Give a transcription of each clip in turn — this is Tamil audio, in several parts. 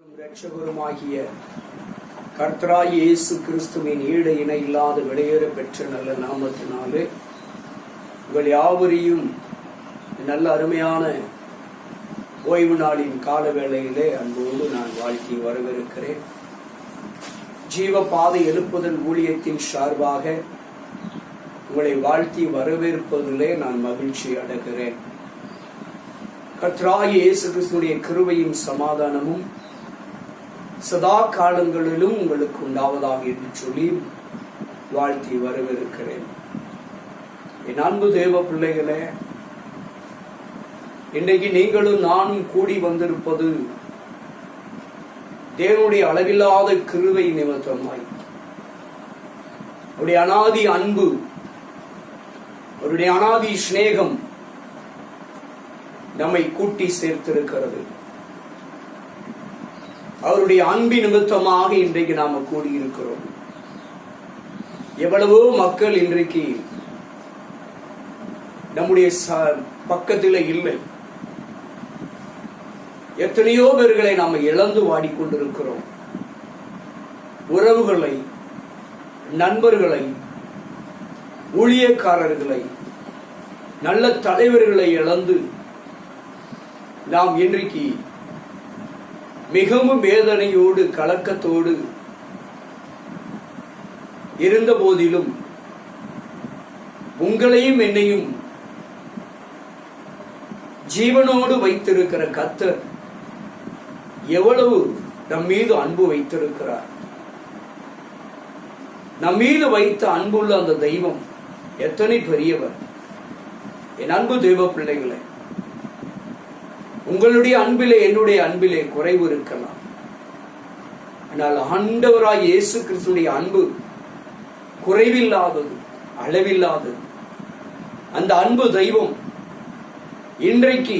இரட்சகருமாகிய கர்த்தராகிய இயேசு கிறிஸ்துவின் ஈடு இணை இல்லாத வெளியேற பெற்ற நல்ல நாமத்தினாலே உங்கள் யாவரையும் நல்ல அருமையான ஓய்வு நாளின் கால வேளையிலே அன்போடு நான் வாழ்த்தி வரவிருக்கிறேன். ஜீவ பாதை எழுப்புதல் ஊழியத்தின் சார்பாக உங்களை வாழ்த்தி வரவேற்பதிலே நான் மகிழ்ச்சி அடைகிறேன். கர்த்தராகிய இயேசு கிறிஸ்துவின் கிருபையும் சமாதானமும் சதா காலங்களிலும் உங்களுக்கு உண்டாவதாக என்று சொல்லி வாழ்த்தி வரவிருக்கிறேன். என் அன்பு தேவ பிள்ளைகளே, இன்றைக்கு நீங்களும் நானும் கூடி வந்திருப்பது தேவனுடைய அளவில்லாத கிருபை நிமித்தமாய், அவருடைய அனாதி அன்பு, அவருடைய அனாதி சிநேகம் நம்மை கூட்டி சேர்த்திருக்கிறது. அவருடைய அன்பின் நிமித்தமாக இன்றைக்கு நாம கூடியிருக்கிறோம். எவ்வளவோ மக்கள் இன்றைக்கு நம்முடைய பக்கத்தில் இல்லை. எத்தனையோ பேர்களை நாம இழந்து வாடிக்கொண்டிருக்கிறோம். உறவுகளை, நண்பர்களை, ஊழியக்காரர்களை, நல்ல தலைவர்களை இழந்து நாம் இன்றைக்கு மிகவும் வேதனையோடு கலக்கத்தோடு இருந்த போதிலும் உங்களையும் என்னையும் ஜீவனோடு வைத்திருக்கிற கர்த்தர் எவ்வளவு நம் மீது அன்பு வைத்திருக்கிறார். நம் மீது வைத்த அன்புள்ள அந்த தெய்வம் எத்தனை பெரியவர். என் அன்பு தெய்வ பிள்ளைகளை, உங்களுடைய அன்பிலே என்னுடைய அன்பிலே குறைவு இருக்கலாம். ஆனால் ஆண்டவராய் இயேசு கிறிஸ்துவின் அன்பு குறைவில்லாதது, அளவில்லாதது. அந்த அன்பு தெய்வம் இன்றைக்கு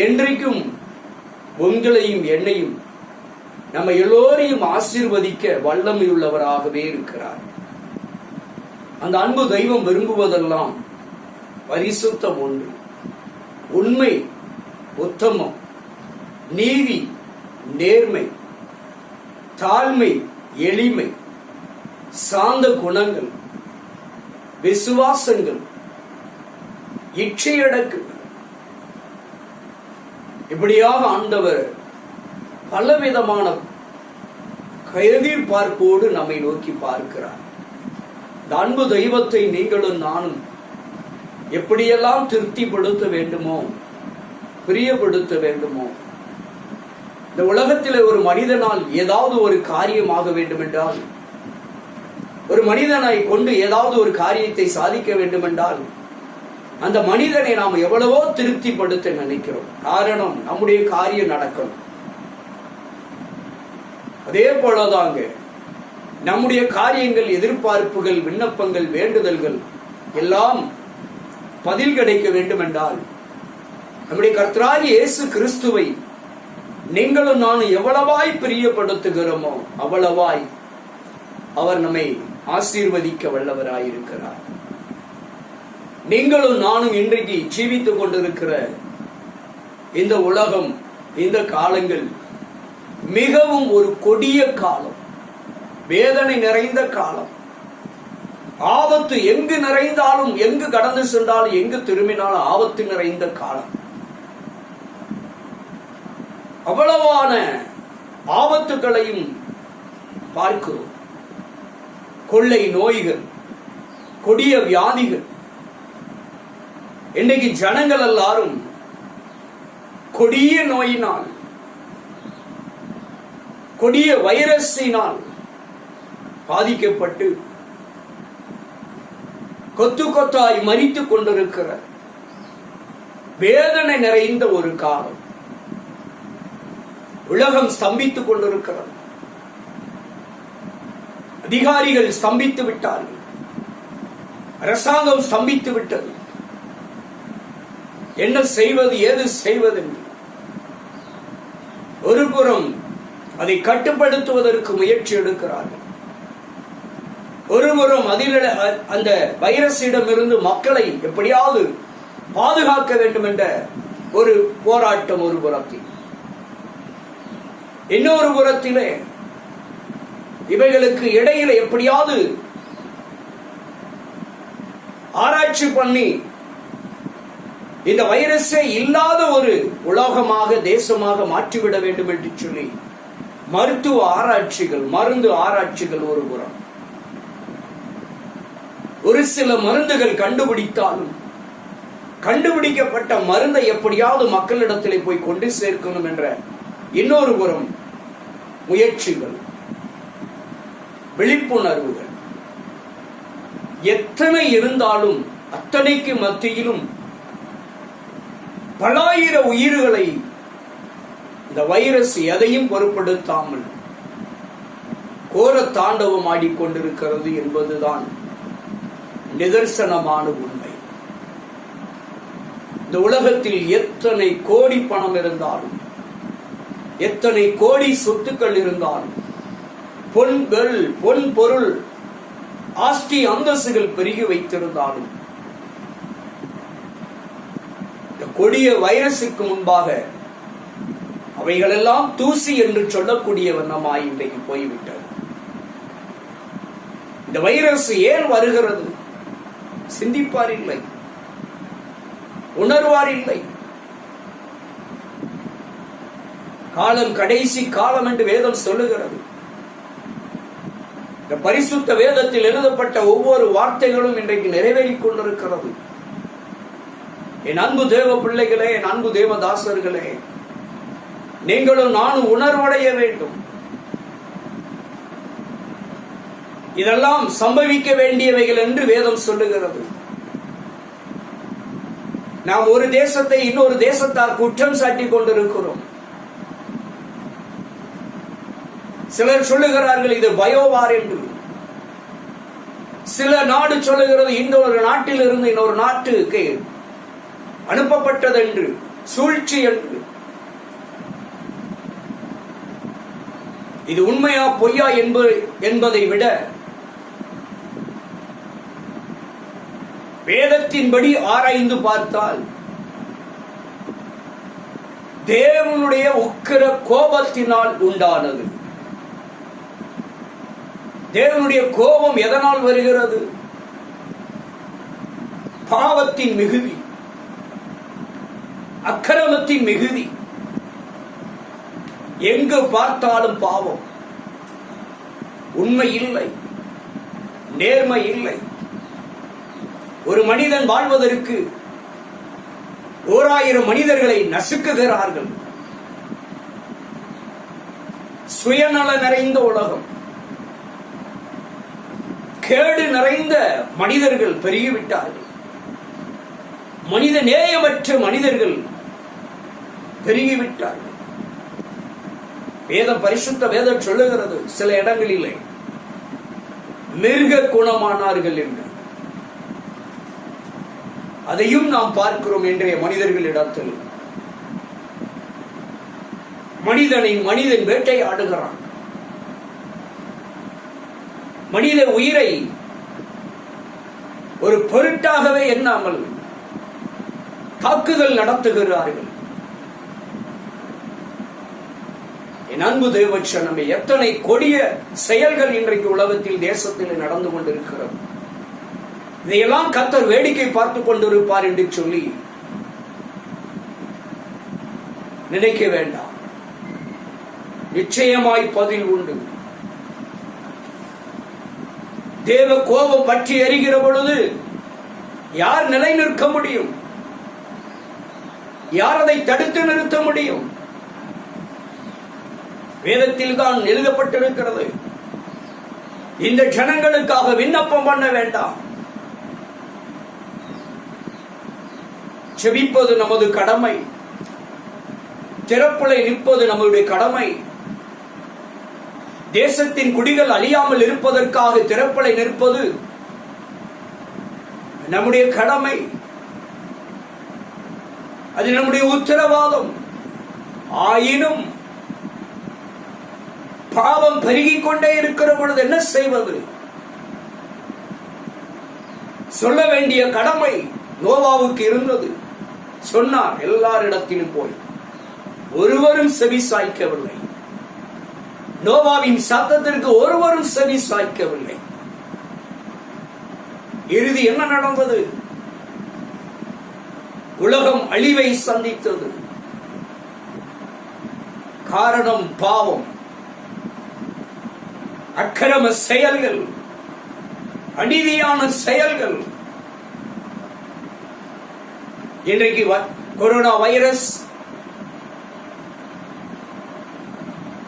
என்றைக்கும் உங்களையும் என்னையும் நம்ம எல்லோரையும் ஆசீர்வதிக்க வல்லமையுள்ளவராகவே இருக்கிறார். அந்த அன்பு தெய்வம் விரும்புவதெல்லாம் பரிசுத்தம் ஒன்று, உண்மை, உத்தமம், நீதி, நேர்மை, தாழ்மை, எளிமை, சாந்த குணங்கள், விசுவாசங்கள், இச்சையடக்கு. இப்படியாக ஆண்டவர் பலவிதமான எதிர்பார்ப்போடு நம்மை நோக்கி பார்க்கிறார். இந்த அன்பு தெய்வத்தை நீங்களும் நானும் எப்படியெல்லாம் திருப்திப்படுத்த வேண்டுமோ, பிரியப்படுத்த வேண்டுமோ. இந்த உலகத்தில் ஒரு மனிதனால் ஏதாவது ஒரு காரியமாக வேண்டும் என்றால், ஒரு மனிதனை கொண்டு ஏதாவது ஒரு காரியத்தை சாதிக்க வேண்டும் என்றால், அந்த மனிதனை நாம் எவ்வளவோ திருப்திப்படுத்த நினைக்கிறோம். காரணம், நம்முடைய காரியம் நடக்கணும். அதே போலதாங்க நம்முடைய காரியங்கள், எதிர்பார்ப்புகள், விண்ணப்பங்கள், வேண்டுதல்கள் எல்லாம் பதில் கிடைக்க வேண்டும் என்றால், நம்முடைய கர்த்தராகிய இயேசு கிறிஸ்துவை நீங்களும் நானும் எவ்வளவாய் பிரியப்படுத்துகிறோமோ அவ்வளவாய் அவர் நம்மை ஆசீர்வதிக்க வல்லவராயிருக்கிறார். நீங்களும் நானும் இன்றைக்கு ஜீவித்துக் கொண்டிருக்கிற இந்த உலகம், இந்த காலங்கள் மிகவும் ஒரு கொடிய காலம், வேதனை நிறைந்த காலம். ஆபத்து எங்கு நிறைந்தாலும், எங்கு கடந்து சென்றாலும், எங்கு திரும்பினாலும் ஆபத்து நிறைந்த காலம். அவ்வளவான ஆபத்துகளையும் பார்க்கிறோம். கொள்ளை நோய்கள், கொடிய வியாதிகள். இன்னைக்கு ஜனங்கள் எல்லாரும் கொடிய நோயினால், கொடிய வைரஸினால் பாதிக்கப்பட்டு கொத்து கொத்தாய் மரித்துக் கொண்டிருக்கிற வேதனை நிறைந்த ஒரு காலம். உலகம் ஸ்தம்பித்துக் கொண்டிருக்கிறது. அதிகாரிகள் ஸ்தம்பித்து விட்டார்கள். அரசாங்கம் ஸ்தம்பித்து விட்டது. என்ன செய்வது, ஏது செய்வது என்று ஒரு புறம் அதை கட்டுப்படுத்துவதற்கு முயற்சி எடுக்கிறார்கள். ஒருபுறம் அதில் அந்த வைரஸிடம் இருந்து மக்களை எப்படியாவது பாதுகாக்க வேண்டும் என்ற ஒரு போராட்டம் ஒரு புறத்தில். இன்னொரு புறத்திலே இவைகளுக்கு இடையில எப்படியாவது ஆராய்ச்சி பண்ணி இந்த வைரஸே இல்லாத ஒரு உலகமாக தேசமாக மாற்றிவிட வேண்டும் என்று சொல்லி மருத்துவ ஆராய்ச்சிகள், மருந்து ஆராய்ச்சிகள் ஒரு புறம். ஒரு சில மருந்துகள் கண்டுபிடித்தாலும் கண்டுபிடிக்கப்பட்ட மருந்தை எப்படியாவது மக்களிடத்திலே போய் கொண்டு சேர்க்கணும் என்ற இன்னொரு புறம் முயற்சிகள், விழிப்புணர்வுகள் எத்தனை இருந்தாலும் அத்தனைக்கு மத்தியிலும் பலாயிர உயிர்களை இந்த வைரஸ் எதையும் பொருட்படுத்தாமல் கோர தாண்டவம் ஆடிக்கொண்டிருக்கிறது என்பதுதான் நிதர்சனமான உண்மை. இந்த உலகத்தில் எத்தனை கோடி பணம் இருந்தாலும், எத்தனை கோடி சொத்துக்கள் இருந்தாலும், பொன் பொருள் ஆஸ்தி அந்தஸ்துகள் பெருகி வைத்திருந்தாலும், இந்த கொடிய வைரசுக்கு முன்பாக அவைகளெல்லாம் தூசி என்று சொல்லக்கூடிய வண்ணமாய் இன்றைக்கு போய்விட்டது. இந்த வைரஸ் ஏன் வருகிறது? சிந்திப்பார் இல்லை, உணர்வார் இல்லை. காலம் கடைசி காலம் என்று வேதம் சொல்லுகிறது. இந்த பரிசுத்த வேதத்தில் எழுதப்பட்ட ஒவ்வொரு வார்த்தைகளும் இன்றைக்கு நிறைவேறிக் கொண்டிருக்கிறது. என் அன்பு தேவ பிள்ளைகளே, என் அன்பு தேவதாசர்களே, நீங்களும் நானும் உணர்வடைய வேண்டும். இதெல்லாம் சம்பவிக்க வேண்டியவைகள் என்று வேதம் சொல்லுகிறது. நாம் ஒரு தேசத்தை இன்னொரு தேசத்தால் குற்றம் சாட்டிக் கொண்டிருக்கிறோம். சிலர் சொல்லுகிறார்கள் இது பயோவார் என்று. சில நாடு சொல்லுகிறது இன்னொரு நாட்டில் இருந்து இன்னொரு நாட்டுக்கு அனுப்பப்பட்டது என்று, சூழ்ச்சி என்று. இது உண்மையா பொய்யா என்பதை விட வேதத்தின்படி ஆராய்ந்து பார்த்தால் தேவனுடைய உக்கிர கோபத்தினால் உண்டானது. தேவனுடைய கோபம் எதனால் வருகிறது? பாவத்தின் மிகுதி, அக்கிரமத்தின் மிகுதி. எங்கு பார்த்தாலும் பாவம், உண்மை இல்லை, நேர்மை இல்லை. ஒரு மனிதன் வாழ்வதற்கு 1000 மனிதர்களை நசுக்குகிறார்கள். சுயநல நிறைந்த உலகம், கேடு நிறைந்த மனிதர்கள் பெருகிவிட்டார்கள். மனித நேயமற்ற மனிதர்கள் பெருகிவிட்டார்கள். வேதம், பரிசுத்த வேதம் சொல்லுகிறது சில இடங்களிலே மிருக குணமானார்கள் என்று. அதையும் நாம் பார்க்கிறோம் இன்றைய மனிதர்களிடத்தில். மனிதன் வேட்டையாடுகிறான். மனித உயிரை ஒரு பொருட்டாகவே எண்ணாமல் தாக்குதல் நடத்துகிறார்கள். என் அன்பு தேவச்சனமே, எத்தனை கொடிய செயல்கள் இன்றைக்கு உலகத்தில், தேசத்தில் நடந்து கொண்டிருக்கிறது. இதையெல்லாம் கர்த்தர் வேடிக்கை பார்த்துக் கொண்டிருப்பார் என்று சொல்லி நினைக்க வேண்டாம். நிச்சயமாய் பதில் உண்டு. தேவ கோபம் பற்றி எரிகிற பொழுது யார் நிலை நிற்க முடியும்? யார் அதை தடுத்து நிறுத்த முடியும்? வேதத்தில் தான் எழுதப்பட்டிருக்கிறது. இந்த ஜனங்களுக்காக விண்ணப்பம் பண்ண வேண்டாம். செபிப்பது நமது கடமை. திறப்புலை நிற்பது நம்முடைய கடமை. தேசத்தின் குடிகள் அழியாமல் இருப்பதற்காக திறப்புலை நிற்பது நம்முடைய கடமை. அது நம்முடைய உத்தரவாதம். ஆயினும் பாவம் பெருகிக் கொண்டே இருக்கிற பொழுது என்ன செய்வது? சொல்ல வேண்டிய கடமை நோவாவுக்கு இருந்தது. சொன்னார் எல்லாரிடத்திலும் போய். ஒருவரும் செவி சாய்க்கவில்லை. நோவாவின் சத்தத்திற்கு ஒருவரும் செவி சாய்க்கவில்லை. இறுதி என்ன நடந்தது? உலகம் அழிவை சந்தித்தது. காரணம் பாவம், அக்கிரம செயல்கள், அநீதியான செயல்கள். இன்றைக்கு கொரோனா வைரஸ்,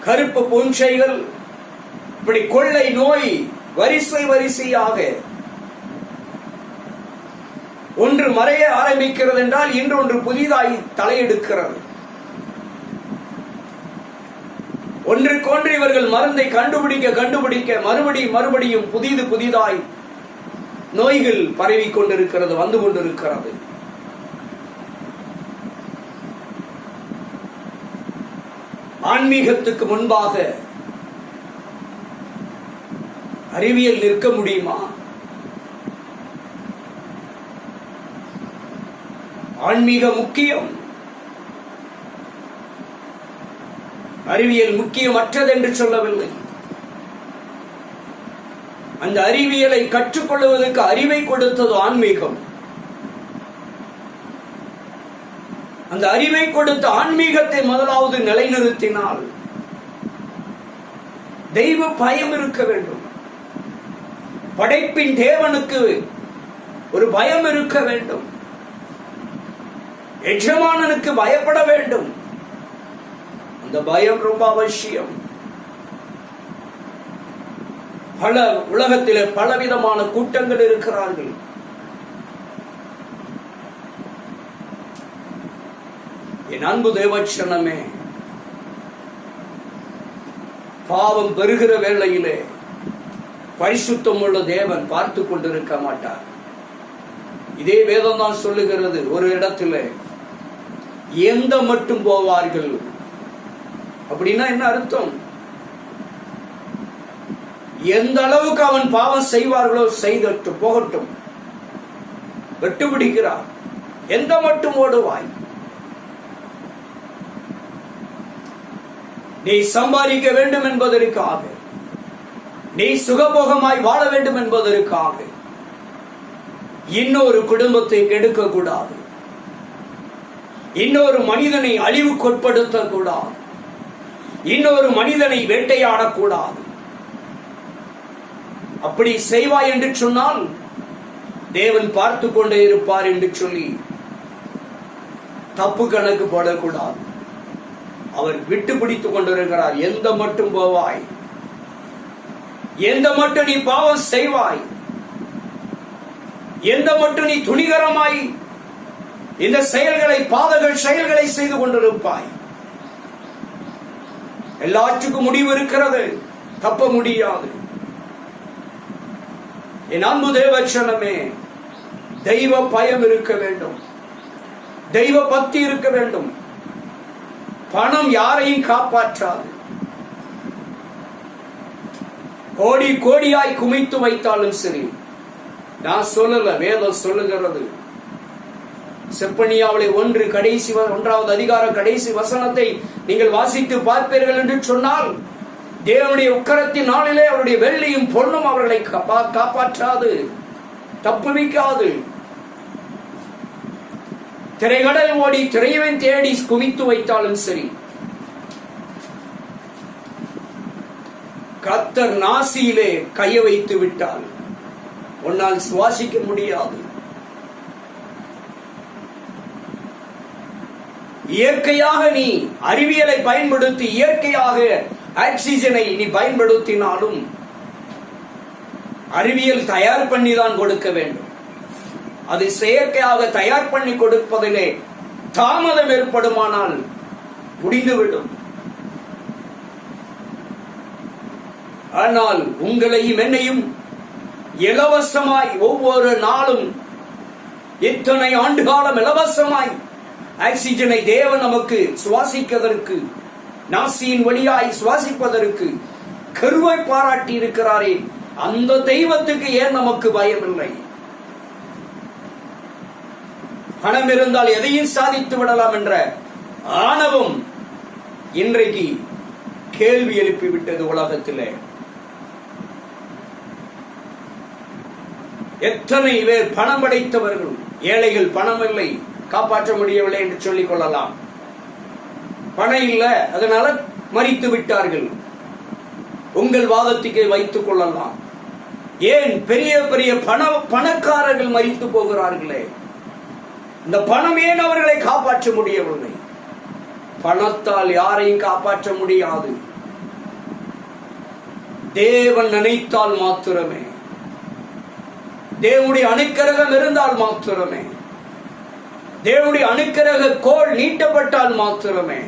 கருப்பு பூஞ்சைகள், இப்படி கொள்ளை நோய் வரிசை வரிசையாக ஒன்று மறைய ஆரம்பிக்கிறது என்றால் இன்னொன்று புதிதாய் தலையெடுக்கிறது. ஒன்றுக்கொன்று இவர்கள் மருந்தை கண்டுபிடிக்க மறுபடியும் புதிதாய் நோய்கள் பரவி கொண்டிருக்கிறது, வந்து கொண்டிருக்கிறது. ஆன்மீகத்துக்கு முன்பாக அறிவியல் நிற்க முடியுமா? ஆன்மீக முக்கியம், அறிவியல் முக்கியமற்றது என்று சொல்லவில்லை. அந்த அறிவியலை கற்றுக்கொள்வதற்கு அறிவை கொடுத்தது ஆன்மீகம். அந்த அறிவை கொடுத்த ஆன்மீகத்தை முதலாவது நிலைநிறுத்தினால் தெய்வ பயம் இருக்க வேண்டும். படைப்பின் தேவனுக்கு ஒரு பயம் இருக்க வேண்டும். எஜமானனுக்கு பயப்பட வேண்டும். அந்த பயம் ரொம்ப அவசியம். உலகத்திலே பலவிதமான கூட்டங்கள் இருக்கிறார்கள். என் அன்பு தேவச்சனமே, பாவம் பெறுகிற வேளையிலே பரிசுத்தம் உள்ள தேவன் பார்த்து கொண்டிருக்க மாட்டார். இதே வேதம் தான் சொல்லுகிறது. ஒரு இடத்துல எந்த மட்டும் போவார்கள் அப்படின்னா என்ன அர்த்தம்? எந்த அளவுக்கு அவன் பாவம் செய்வார்களோ செய்தட்டு போகட்டும், வெட்டுப்பிடிக்கிறார். எந்த மட்டும் ஓடுவாய்? நீ சம்பாதிக்க வேண்டும் என்பதற்காக, நீ சுகபோகமாய் வாழ வேண்டும் என்பதற்காக இன்னொரு குடும்பத்தை கெடுக்க கூடாது. இன்னொரு மனிதனை அழிவுக்குட்படுத்த கூடாது. இன்னொரு மனிதனை வேட்டையாடக்கூடாது. அப்படி செய்வாய் என்று சொன்னால் தேவன் பார்த்து கொண்டே இருப்பார் என்று சொல்லி தப்பு கணக்கு போடக்கூடாது. அவர் விட்டு பிடித்துக் கொண்டிருக்கிறார். எந்த மட்டும் போவாய்? எந்த மட்டும் நீ பாவம் செய்வாய்? எந்த மட்டும் நீ துணிகரமாய் இந்த செயல்களை, பாதகள் செயல்களை செய்து கொண்டிருப்பாய்? எல்லாற்றுக்கும் முடிவு இருக்கிறது, தப்ப முடியாது. என் அன்பு தேவச்சனமே, தெய்வ பயம் இருக்க வேண்டும், தெய்வ பக்தி இருக்க வேண்டும். பணம் யாரையும் காப்பாற்றாது. கோடி கோடியாய் குமித்து வைத்தாலும் சரி. நான் சொல்லல, வேதம் சொல்லுகிறது. செப்பனியாவிலே 1 அதிகார கடைசி வசனத்தை நீங்கள் வாசித்து பார்ப்பீர்கள் என்று சொன்னால், தேவனுடைய உக்கரத்தின் நாளிலே அவருடைய வெள்ளியும் பொன்னும் அவர்களை காப்பாற்றாது, தப்புவிக்காது. திரைகடல் ஓடி திரையவன் தேடி குவித்து வைத்தாலும் சரி, கர்த்தர் நாசியிலே கைய வைத்து விட்டால் உன்னால் சுவாசிக்க முடியாது. இயற்கையாக நீ அறிவியலை பயன்படுத்தி இயற்கையாக ஆக்சிஜனை நீ பயன்படுத்தினாலும் அறிவியல் தயார் பண்ணி தான் கொடுக்க வேண்டும். அது செயற்கையாக தயார் பண்ணி கொடுப்பதிலே தாமதம் ஏற்படுமானால் முடிந்துவிடும். ஆனால் உங்களையும் என்னையும் இலவசமாய் ஒவ்வொரு நாளும் இத்தனை ஆண்டு காலம் இலவசமாய் ஆக்சிஜனை தேவன் நமக்கு சுவாசிப்பதற்கு, நாசியின் வழியாய் சுவாசிப்பதற்கு கருவை பாராட்டி இருக்கிறாரே, அந்த தெய்வத்துக்கு ஏன் நமக்கு பயம் இல்லை? பணம் இருந்தால் எதையும் சாதித்து விடலாம் என்ற ஆணவம் இன்றைக்கு கேள்வி எழுப்பிவிட்டது உலகத்திலே. எத்தனை பேர் பணம் படைத்தவர்கள், ஏழைகள் பணம் இல்லை, காப்பாற்ற முடியவில்லை என்று சொல்லிக் கொள்ளலாம். பணம் இல்லை, அதனால மரித்து விட்டார்கள். உங்கள் வாதத்துக்கு வைத்துக் கொள்ளலாம். ஏன் பெரிய பெரிய பணக்காரர்கள் மரித்து போகிறார்களே, இந்த பணம் ஏன் அவர்களை காப்பாற்ற முடியவில்லை? பணத்தால் யாரையும் காப்பாற்ற முடியாது. தேவன் நினைத்தால் மாத்திரமே, தேவனுடைய அனுக்கிரகம் இருந்தால் மாத்திரமே, தேவனுடைய அனுக்கிரக கோல் நீட்டப்பட்டால் மாத்திரமே,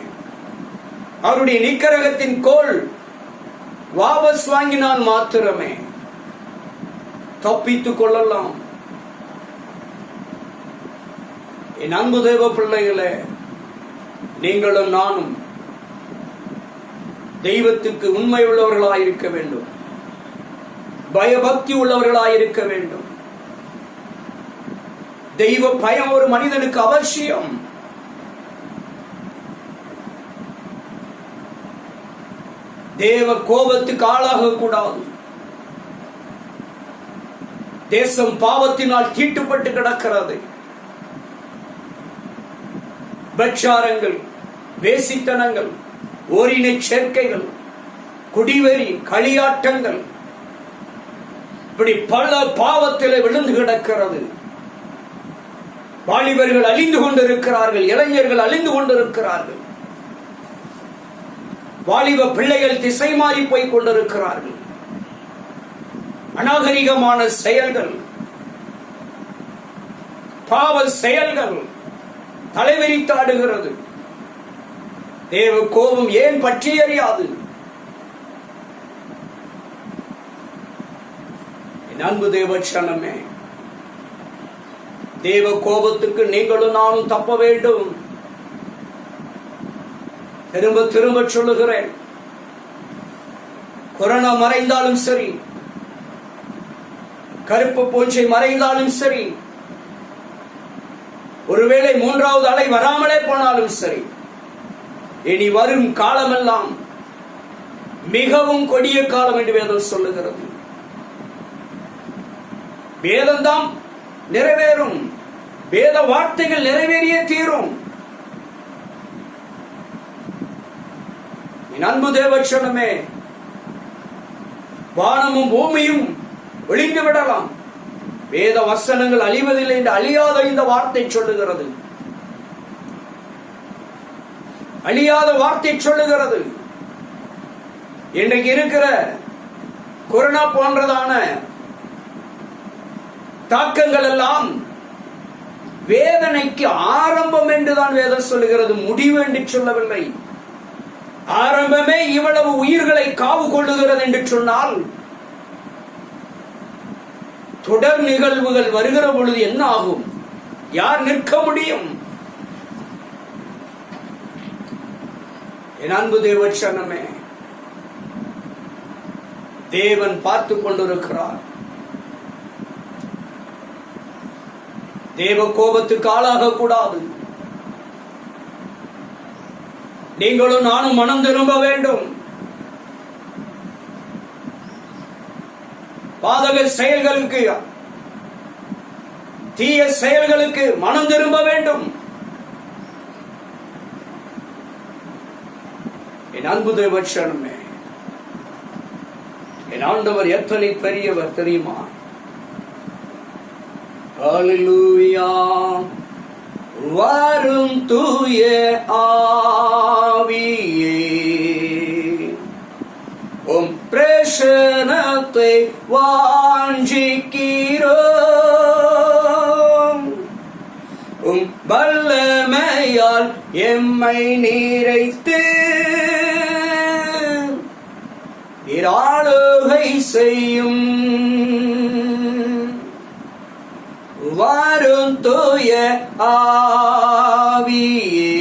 அவருடைய நிக்கிரகத்தின் கோல் வாபஸ் வாங்கினால் மாத்திரமே தப்பித்துக் கொள்ளலாம். என் அன்பு தேவ பிள்ளைகளே, நீங்களும் நானும் தெய்வத்துக்கு உண்மை உள்ளவர்களாயிருக்க வேண்டும், பயபக்தி உள்ளவர்களாயிருக்க வேண்டும். தெய்வ பயம் ஒரு மனிதனுக்கு அவசியம். தேவ கோபத்துக்கு ஆளாக கூடாது. தேசம் பாவத்தினால் தீட்டுப்பட்டு கிடக்கிறது. பட்சாரங்கள், வேசித்தனங்கள், ஓரினை சேர்க்கைகள், குடிவெறி, களியாட்டங்கள், இப்படி பல பாவத்திலே விழுந்து கிடக்கிறது. வாலிபர்கள் அழிந்து கொண்டிருக்கிறார்கள், இளைஞர்கள் அழிந்து கொண்டிருக்கிறார்கள், வாலிப பிள்ளைகள் திசை மாறி போய் கொண்டிருக்கிறார்கள். அநாகரிகமான செயல்கள், பாவ செயல்கள் தலைவிரித்தாடுகிறது. தேவ கோபம் ஏன் பற்றி எறியாது? என் அன்பு தேவ சனமே, தேவ கோபத்துக்கு நீங்களும் நானும் தப்ப வேண்டும். திரும்ப திரும்ப சொல்லுகிறேன், கொரோனா மறைந்தாலும் சரி, கருப்பு பூஞ்சை மறைந்தாலும் சரி, ஒருவேளை மூன்றாவது அலை வராமலே போனாலும் சரி, இனி வரும் காலமெல்லாம் மிகவும் கொடிய காலம் என்று வேதம் சொல்லுகிறது. வேதம்தான் நிறைவேறும், வேத வார்த்தைகள் நிறைவேறியே தீரும். என் அன்பு தேவச்சனமே, வானமும் பூமியும் ஒளிந்து விடலாம், வேத வசனங்கள் அழிவதில்லை என்று அழியாத இந்த வார்த்தை சொல்லுகிறது. அழியாத வார்த்தை சொல்லுகிறது. இன்றைக்கு இருக்கிற கொரோனா போன்றதான தாக்கங்கள் எல்லாம் வேதனைக்கு ஆரம்பம் என்றுதான் வேதம் சொல்லுகிறது, முடிவு என்று சொல்லவில்லை. ஆரம்பமே இவ்வளவு உயிர்களை காவு கொள்ளுகிறது என்று சொன்னால், தொடர் நிகழ்வுகள் வருகிற பொழுது என்ன ஆகும்? யார் நிற்க முடியும்? என் அன்பு தேவச்சனமே, தேவன் பார்த்து கொண்டிருக்கிறார். தேவ கோபத்துக்கு ஆளாக கூடாது. நீங்களும் நானும் மனம் திரும்ப வேண்டும். பாதக செயல்களுக்கு, தீய செயல்களுக்கு மனம் திரும்ப வேண்டும். என் அன்பு தேவச்சனமே, என் ஆண்டவர் எத்தனை பெரியவர் தெரியுமா? ஹல்லேலூயா. வரும் தூய ஆவியே, உம் பிரசன்னத்தை வாஞ்சிக்கிறோம். உம் வல்லமையால் எம்மை நிறைத்து ஆளுகை செய்யும். வரும் தூய ஆவியே,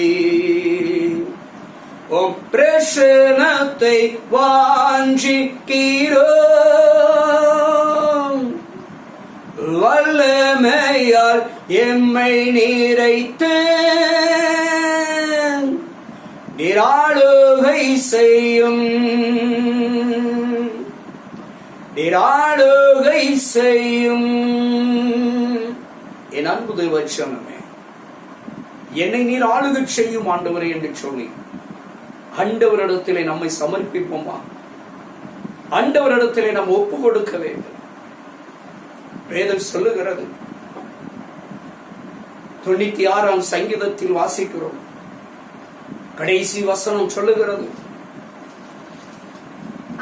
உம் பிரசன்னத்தை வாஞ்சிக்கிறோம். வல்லமையால் எம்மை நிறைத்து ஆளுகை செய்யும், நீர் ஆளுகை செய்யும். என் அன்பு தேவச்சனமே, என்னை நீர் ஆளுகை செய்யும் ஆண்டவரே என்று சொல்லி ஆண்டவரிடத்திலே நம்மை சமர்ப்பிப்போமா? ஆண்டவரிடத்திலே நாம் ஒப்பு கொடுக்க வேண்டும். வேதம் சொல்லுகிறது, 96ஆம் சங்கீதத்தில் வாசிக்கிறோம், கடைசி வசனம் சொல்லுகிறது,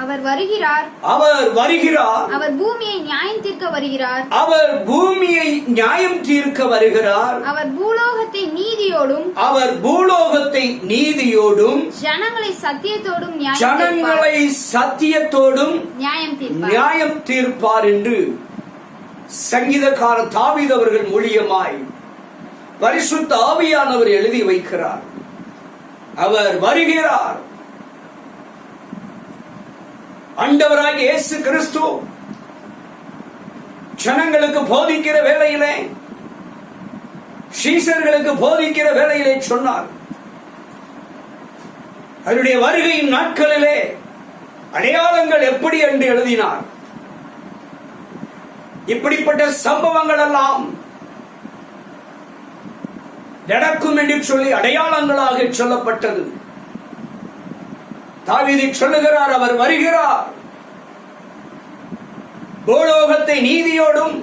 அவர் வருகிறார், அவர் வருகிறார், அவர் பூமியை நியாயம் தீர்க்க வருகிறார், அவர் பூமியை நியாயம் தீர்க்க வருகிறார், அவர் பூலோகத்தை நீதியோடும், அவர் பூலோகத்தை நீதியோடும், ஜனங்களை சத்தியத்தோடும் ஜனங்களை சத்தியத்தோடும் நியாயம் தீர்ப்பார் என்று சங்கீதக்காரர் தாவீது அவர்கள் மூலியமாய் பரிசுத்த ஆவியானவர் எழுதி வைக்கிறார். அவர் வருகிறார். ஆண்டவராகிய இயேசு கிறிஸ்து ஜனங்களுக்கு போதிக்கிற வேளையிலே, சீஷர்களுக்கு போதிக்கிற வேளையிலே சொன்னார், அவருடைய வருகையின் நாட்களிலே அடையாளங்கள் எப்படி என்று எழுதினார். இப்படிப்பட்ட சம்பவங்கள் எல்லாம் நடக்கும் என்று சொல்லி அடையாளங்களாக சொல்லப்பட்டது. தாவீது சொல்லுகிறார், அவர் வருகிறார், பூலோகத்தை நீதியோடும்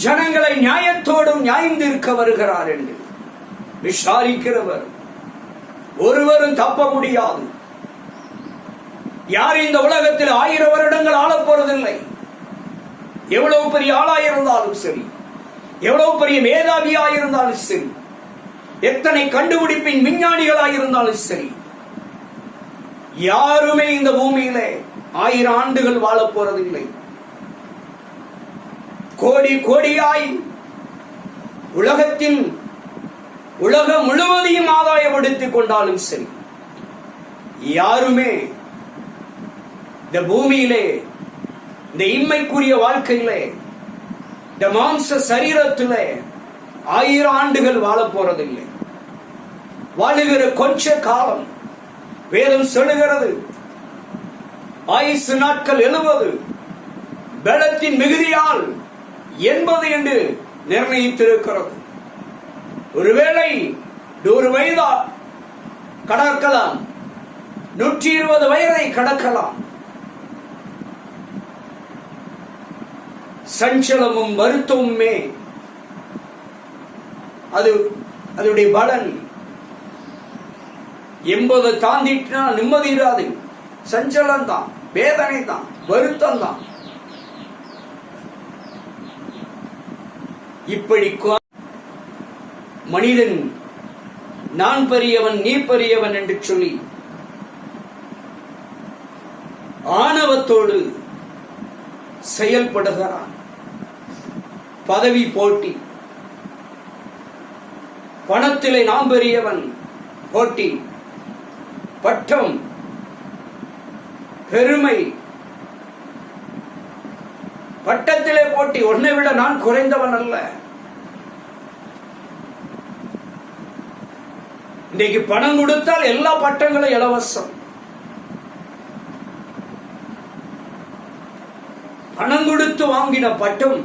ஜனங்களை நியாயத்தோடும் நியாயந்திருக்க வருகிறார் என்று விசாரிக்கிறவர் ஒருவரும் தப்ப முடியாது. யார் இந்த உலகத்தில் 1000 வருடங்கள் ஆளப் போறதில்லை. எவ்வளவு பெரிய ஆளாயிருந்தாலும் சரி, எவ்வளவு பெரிய மேதாவியாயிருந்தாலும் சரி, எத்தனை கண்டுபிடிப்பின் விஞ்ஞானிகளாயிருந்தாலும் சரி, யாருமே இந்த பூமியிலே 1000 ஆண்டுகள் வாழப் போறதில்லை. கோடி கோடியாய் உலகம் முழுவதையும் ஆதாயப்படுத்திக் கொண்டாலும் சரி, யாருமே இந்த பூமியிலே, இந்த இம்மைக்குரிய வாழ்க்கையிலே, இந்த மாம்ச சரீரத்திலே 1000 ஆண்டுகள் வாழப் போறதில்லை. வாழுகிற கொஞ்ச காலம் வேதம் சொல்லுகிறது, ஆயுசு நாட்கள் 70, பலத்தின் மிகுதியால் 80 என்று நிர்ணயித்திருக்கிறது. ஒருவேளை 100 வயதா கடக்கலாம், 120 வயதை கடக்கலாம். சஞ்சலமும் வருத்தமுமே அதனுடைய பலன். 80 தாண்டிட்டா நிம்மதி இராது, சஞ்சலம் தான், வேதனை தான், வருத்தம் தான். இப்படி மனிதன் நான் பெரியவன் நீ பெரியவன் என்று சொல்லி ஆணவத்தோடு செயல்படுகிறான். பதவி போட்டி, பணத்திலே நாம் பெரியவன் போட்டி, பட்டம், பெருமை, பட்டத்திலே போட்டி. உன்னை விட நான் குறைந்தவன் அல்ல. இன்றைக்கு பணம் கொடுத்தால் எல்லா பட்டங்களும் இலவசம். பணம் கொடுத்து வாங்கின பட்டம்,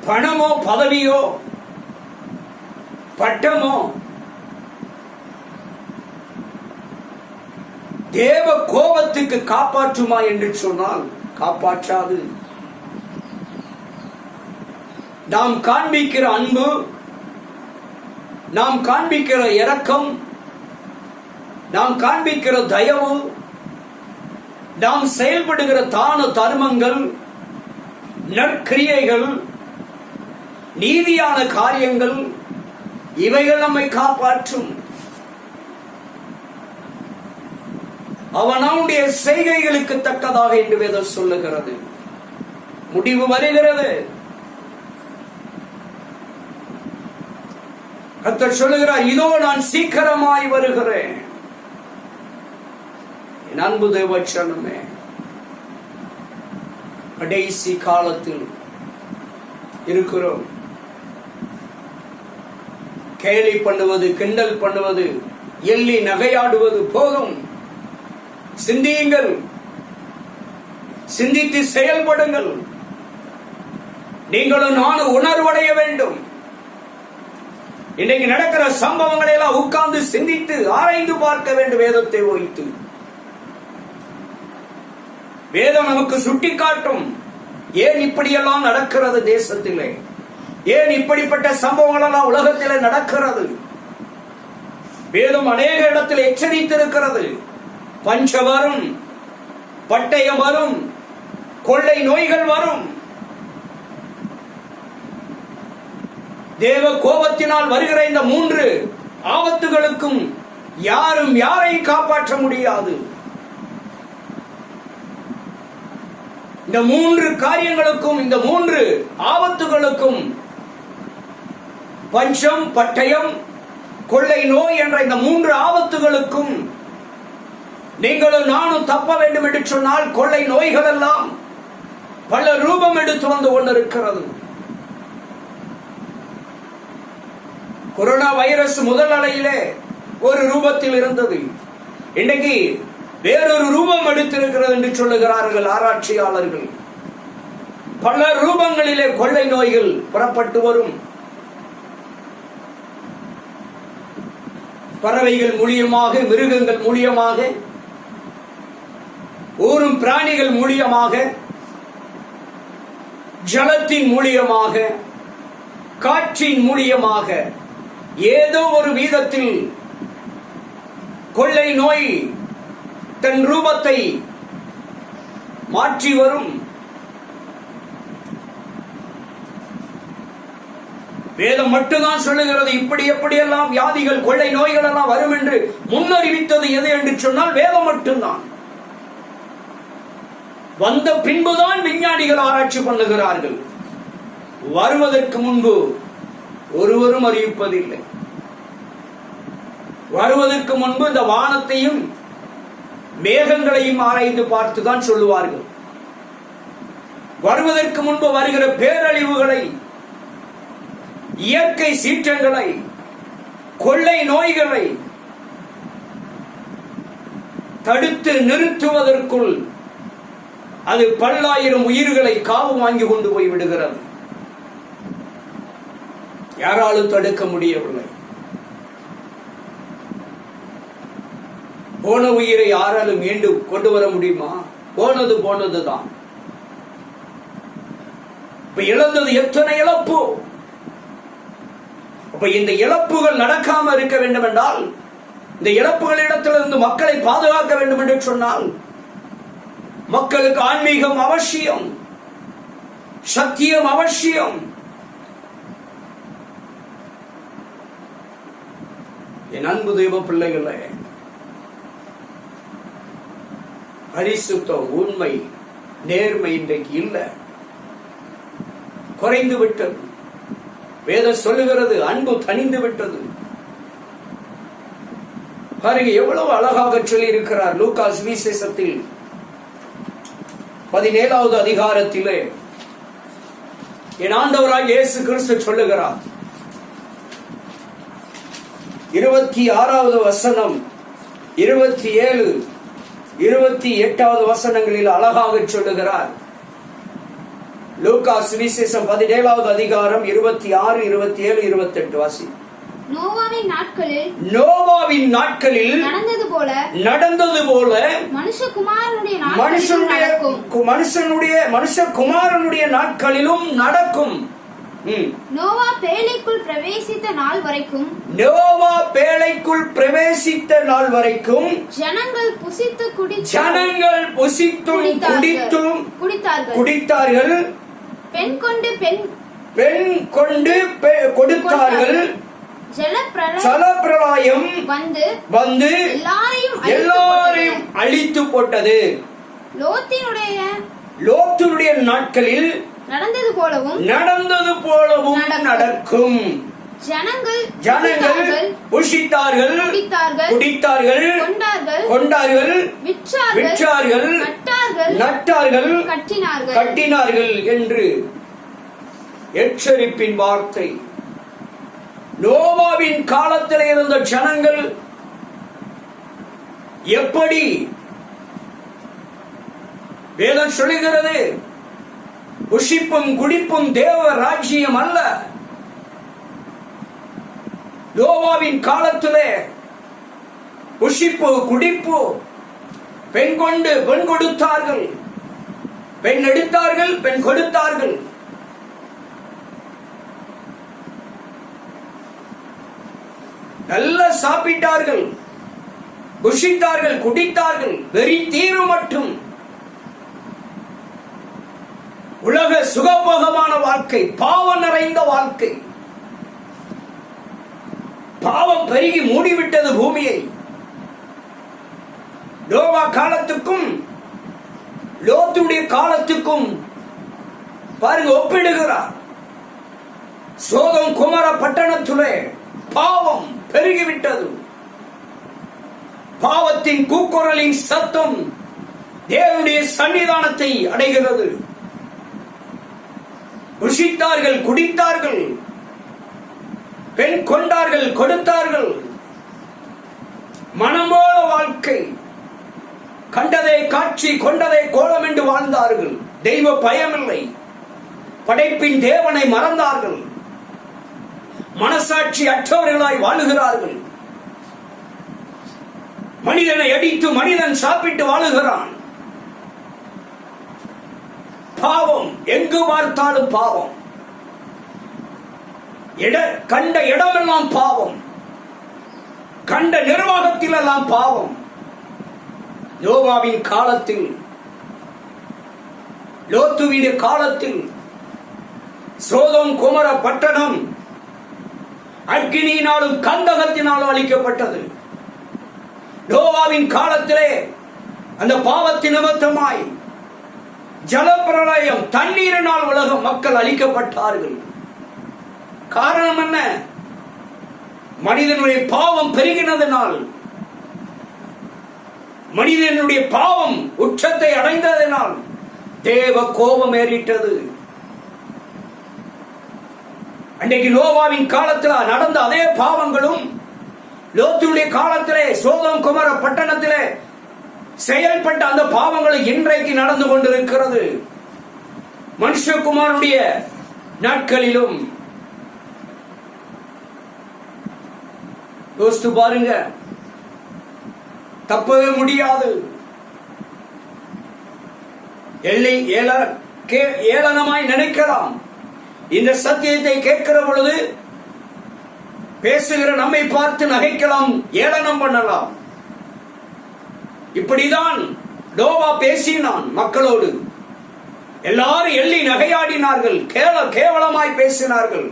பணமோ பதவியோ பட்டமோ தேவ கோபத்துக்கு காப்பாற்றுமா என்று சொன்னால் காப்பாற்றாது. நாம் காண்பிக்கிற அன்பு, நாம் காண்பிக்கிற இரக்கம், நாம் காண்பிக்கிற தயவு, நாம் செயல்படுகிற தான தர்மங்கள், நற்கிரியைகள், நீதியான காரியங்கள், இவைகள் நம்மை காப்பாற்றும். அவனுடைய செய்கைகளுக்கு தக்கதாக என்று வேதம் சொல்லுகிறது. முடிவு வருகிறது. கர்த்தர் சொல்லுகிறார், இதோ நான் சீக்கிரமாய் வருகிறேன். என் அன்பு தேவச்சனமே, கடைசி காலத்தில் இருக்கிறோம். கேலி பண்ணுவது, கிண்டல் பண்ணுவது, எள்ளி நகையாடுவது போதும். சிந்தியுங்கள், சிந்தித்து செயல்படுங்கள். நீங்களும் நானும் உணர்வடைய வேண்டும். இன்றைக்கு நடக்கிற சம்பவங்களை எல்லாம் உட்கார்ந்து சிந்தித்து ஆராய்ந்து பார்க்க வேண்டும். வேதத்தை வைத்து வேதம் நமக்கு சுட்டிக்காட்டும், ஏன் இப்படியெல்லாம் நடக்கிறது தேசத்திலே, ஏன் இப்படிப்பட்ட சம்பவங்கள் எல்லாம் உலகத்திலே நடக்கிறது. வேதம் அநேக இடத்தில் எச்சரித்திருக்கிறது. பஞ்சம் வரும், பட்டயம் வரும், கொள்ளை நோய்கள் வரும். தேவ கோபத்தினால் வருகிற இந்த 3 ஆபத்துகளுக்கும் யாரும் யாரை காப்பாற்ற முடியாது. இந்த 3 காரியங்களுக்கும், இந்த 3 ஆபத்துகளுக்கும், பஞ்சம், பட்டயம், கொள்ளை நோய் என்ற இந்த 3 ஆபத்துகளுக்கும் நீங்களும் நானும் தப்ப வேண்டும் என்று சொன்னால், கொள்ளை நோய்கள் எல்லாம் பல ரூபம் எடுத்து வந்து கொண்டிருக்கிறது. கொரோனா வைரஸ் முதல் அலையிலே ஒரு ரூபத்தில் இருந்தது. இன்றைக்கு வேறொரு ரூபம் எடுத்திருக்கிறது என்று சொல்லுகிறார்கள் ஆராய்ச்சியாளர்கள். பல ரூபங்களிலே கொள்ளை நோய்கள் புறப்பட்டு வரும். பறவைகள் மூலியமாக, மிருகங்கள் மூலியமாக, ஊரும் பிராணிகள் மூலியமாக, ஜலத்தின் மூலியமாக, காற்றின் மூலியமாக, ஏதோ ஒரு விதத்தில் கொள்ளை நோய் தன் ரூபத்தை மாற்றி வரும். வேதம் மட்டும்தான் சொல்லுகிறது இப்படி எப்படியெல்லாம் வியாதிகள், கொள்ளை நோய்கள் எல்லாம் வரும் என்று முன்னறிவித்தது எது என்று சொன்னால் வேதம் மட்டும்தான். வந்த பின்புதான் விஞ்ஞானிகள் ஆராய்ச்சி பண்ணுகிறார்கள். வருவதற்கு முன்பு ஒருவரும் அறிவிப்பதில்லை. வருவதற்கு முன்பு இந்த வானத்தையும் மேகங்களையும் ஆராய்ந்து பார்த்துதான் சொல்லுவார்கள். வருவதற்கு முன்பு வருகிற பேரழிவுகளை, இயற்கை சீற்றங்களை, கொள்ளை நோய்களை தடுத்து நிறுத்துவதற்குள் அது பல்லாயிரம் உயிர்களை காவு வாங்கி கொண்டு போய் விடுகிறது. யாராலும் தடுக்க முடியவில்லை. போன உயிரை யாராலும் மீண்டும் கொண்டு வர முடியுமா? போனது போனதுதான். இப்ப இழந்தது எத்தனை இழப்பு. அப்ப இந்த இழப்புகள் நடக்காம இருக்க வேண்டும் என்றால், இந்த இழப்புகளிடத்திலிருந்து மக்களை பாதுகாக்க வேண்டும் என்று சொன்னால், மக்களுக்கு ஆன்மீகம் அவசியம், சத்தியம் அவசியம். என் அன்பு தெய்வ பிள்ளைகளே, பரிசுத்தம், உண்மை, நேர்மை இன்றைக்கு இல்லை, குறைந்து விட்டது. வேதம் சொல்லுகிறது அன்பு தணிந்து விட்டது. பாருங்க எவ்வளவு அழகாக சொல்லி இருக்கிறார். லூக்கா சுவிசேஷத்தில் 17வது அதிகாரத்திலே என் ஆண்டவராகிய இயேசு கிறிஸ்து சொல்லுகிறார். 26வது வசனம், 27, 28வது வசனங்களில் அழகாக சொல்லுகிறார். லூக்கா சுவிசேஷம் 17வது அதிகாரம் 26, 27, 28 வாசி. நோவாவின் நாட்களில் நடந்தது போல மனுஷகுமாரனுடைய நாட்களிலும் நடக்கும். நோவா பேழைக்குள் பிரவேசித்த நாள் வரைக்கும் ஜனங்கள் புசித்தும் குடித்தார்கள். பெண் கொண்டு கொடுத்தார்கள். ஜலப்பிரளயம் வந்து எல்லாரையும் அழித்து போட்டது. லோத்தினுடைய நாட்களில் நடந்தது போலவும் நடக்கும். ஜனங்கள் புசித்தார்கள், குடித்தார்கள், கொண்டார்கள், விற்றார்கள், நட்டார்கள், கட்டினார்கள் என்று எச்சரிப்பின் வார்த்தை நோவாவின் காலத்தில் இருந்த ஜனங்கள் எப்படி வேதம் சொல்லுகிறது, புஷிப்பும் குடிப்பும் தேவ ராஜ்யம் அல்ல. நோவாவின் காலத்திலே புஷிப்பு குடிப்பு, பெண் கொண்டு பெண் கொடுத்தார்கள், பெண் எடுத்தார்கள், பெண் கொடுத்தார்கள். நல்ல சாப்பிட்டார்கள், புஷித்தார்கள், குடித்தார்கள், வெறி தீரு மட்டும். உலக சுகபோகமான வாழ்க்கை, பாவம் நிறைந்த வாழ்க்கை. பாவம் பெருகி மூடிவிட்டது பூமியை. நோவா காலத்துக்கும் லோத்துடைய காலத்துக்கும் பாருங்க ஒப்பிடுகிறார். சோதம் குமர பட்டணத்திலே பாவம் பெருகிவிட்டது. பாவத்தின் கூக்குரலின் சத்தம் தேவனுடைய சன்னிதானத்தை அடைகிறது. புஷித்தார்கள், குடித்தார்கள், பெண் கொண்டார்கள், கொடுத்தார்கள். மனம்போல வாழ்க்கை, கண்டதை காட்சி கொண்டதை கோலம் என்று வாழ்ந்தார்கள். தெய்வ பயமில்லை, படைப்பின் தேவனை மறந்தார்கள். மனசாட்சி அற்றவர்களாய் வாழுகிறார்கள். மனிதனை அடித்து மனிதன் சாப்பிட்டு வாழுகிறான். பாவம், எங்கு பார்த்தாலும் பாவம். கண்ட இடமெல்லாம் பாவம், கண்ட நிர்வாகத்தில் எல்லாம் பாவம். நோவாவின் காலத்தில், லோத்துவின் காலத்தில் சோதோம் குமர பட்டணம் அக்கினியினாலும் கந்தகத்தினாலும் அழிக்கப்பட்டது. நோவாவின் காலத்திலே அந்த பாவத்தின் நிமித்தமாய் ஜலப்பிரளயம், தண்ணீரினால் உலக மக்கள் அழிக்கப்பட்டார்கள். காரணம் என்ன? மனிதனுடைய பாவம் பெருகினதனால், மனிதனுடைய பாவம் உச்சத்தை அடைந்ததனால் தேவ கோபம் ஏறிட்டது. அன்றைக்கு நோவாவின் காலத்தில் நடந்த அதே பாவங்களும் லோத்துடைய காலத்திலே சோதோம் குமர பட்டணத்திலே செயல்பட்ட அந்த பாவங்களும் இன்றைக்கு நடந்து கொண்டிருக்கிறது. மனுஷகுமாரனுடைய நாட்களிலும் யோசித்து பாருங்க, தப்பவே முடியாது. ஏளனமாய் நினைக்கலாம். இந்த சத்தியத்தை கேட்கிற பொழுது பேசுகிற நம்மை பார்த்து நகைக்கலாம், ஏளனம் பண்ணலாம். இப்படிதான் நோவா பேசினான் மக்களோடு. எல்லாரும் எள்ளி நகையாடினார்கள், கேவலமாய் பேசினார்கள்,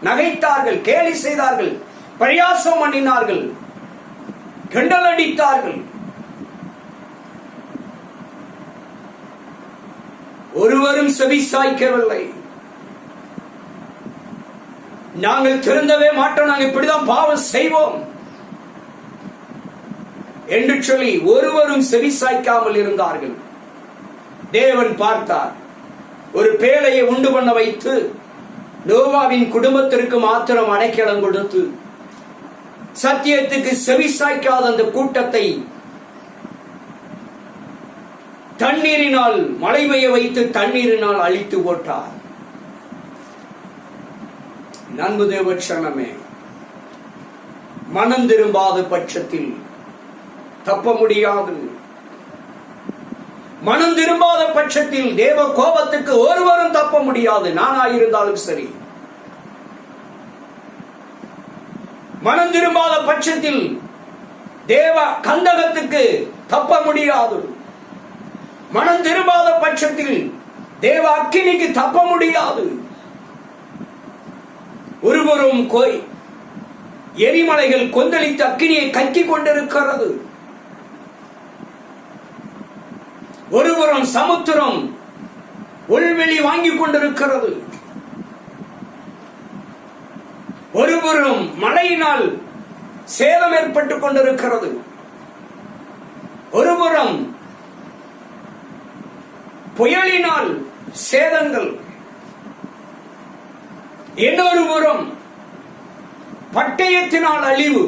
நகைத்தார்கள், கேலி செய்தார்கள், பரியாசம் பண்ணினார்கள், கிண்டல் அடித்தார்கள். ஒருவரும் செவி சாய்க்கவில்லை. நாங்கள் திருந்தவே மாட்டோம், நாங்கள் இப்படிதான் பாவம் செய்வோம் என்று சொல்லி ஒருவரும் செவி சாய்க்காமல் இருந்தார்கள். தேவன் பார்த்தார். ஒரு பேழையை உண்டு பண்ண வைத்து நோவாவின் குடும்பத்திற்கு மாத்திரம் அடைக்கலம் கொடுத்து சத்தியத்துக்கு செவி சாய்க்காத அந்த கூட்டத்தை தண்ணீரினால் மழை பெய்ய வைத்து தண்ணீரினால் அழித்து போட்டார். நண்பு தேவச்சனமே, மனம் திரும்பாத பட்சத்தில் தப்ப முடியாது. மனம் திரும்பாத பட்சத்தில் தேவ கோபத்துக்கு ஒருவரும் தப்ப முடியாது. நானாயிருந்தாலும் சரி. மனம் திரும்பாத பட்சத்தில் தேவ கந்தகத்துக்கு தப்ப முடியாது. மனம் திரும்பாத பட்சத்தில் தேவ அக்கினிக்கு தப்ப முடியாது. ஒருவரும் எரிமலைகள் கொந்தளித்து அக்கினியை கக்கிக் கொண்டிருக்கிறது. ஒருபுறம் சமுத்திரம் உள்வெளி வாங்கிக் கொண்டிருக்கிறது. ஒருபுறம் மழையினால் சேதம் ஏற்பட்டுக் கொண்டிருக்கிறது. ஒருபுறம் புயலினால் சேதங்கள், இன்னொரு புறம் பட்டயத்தினால் அழிவு,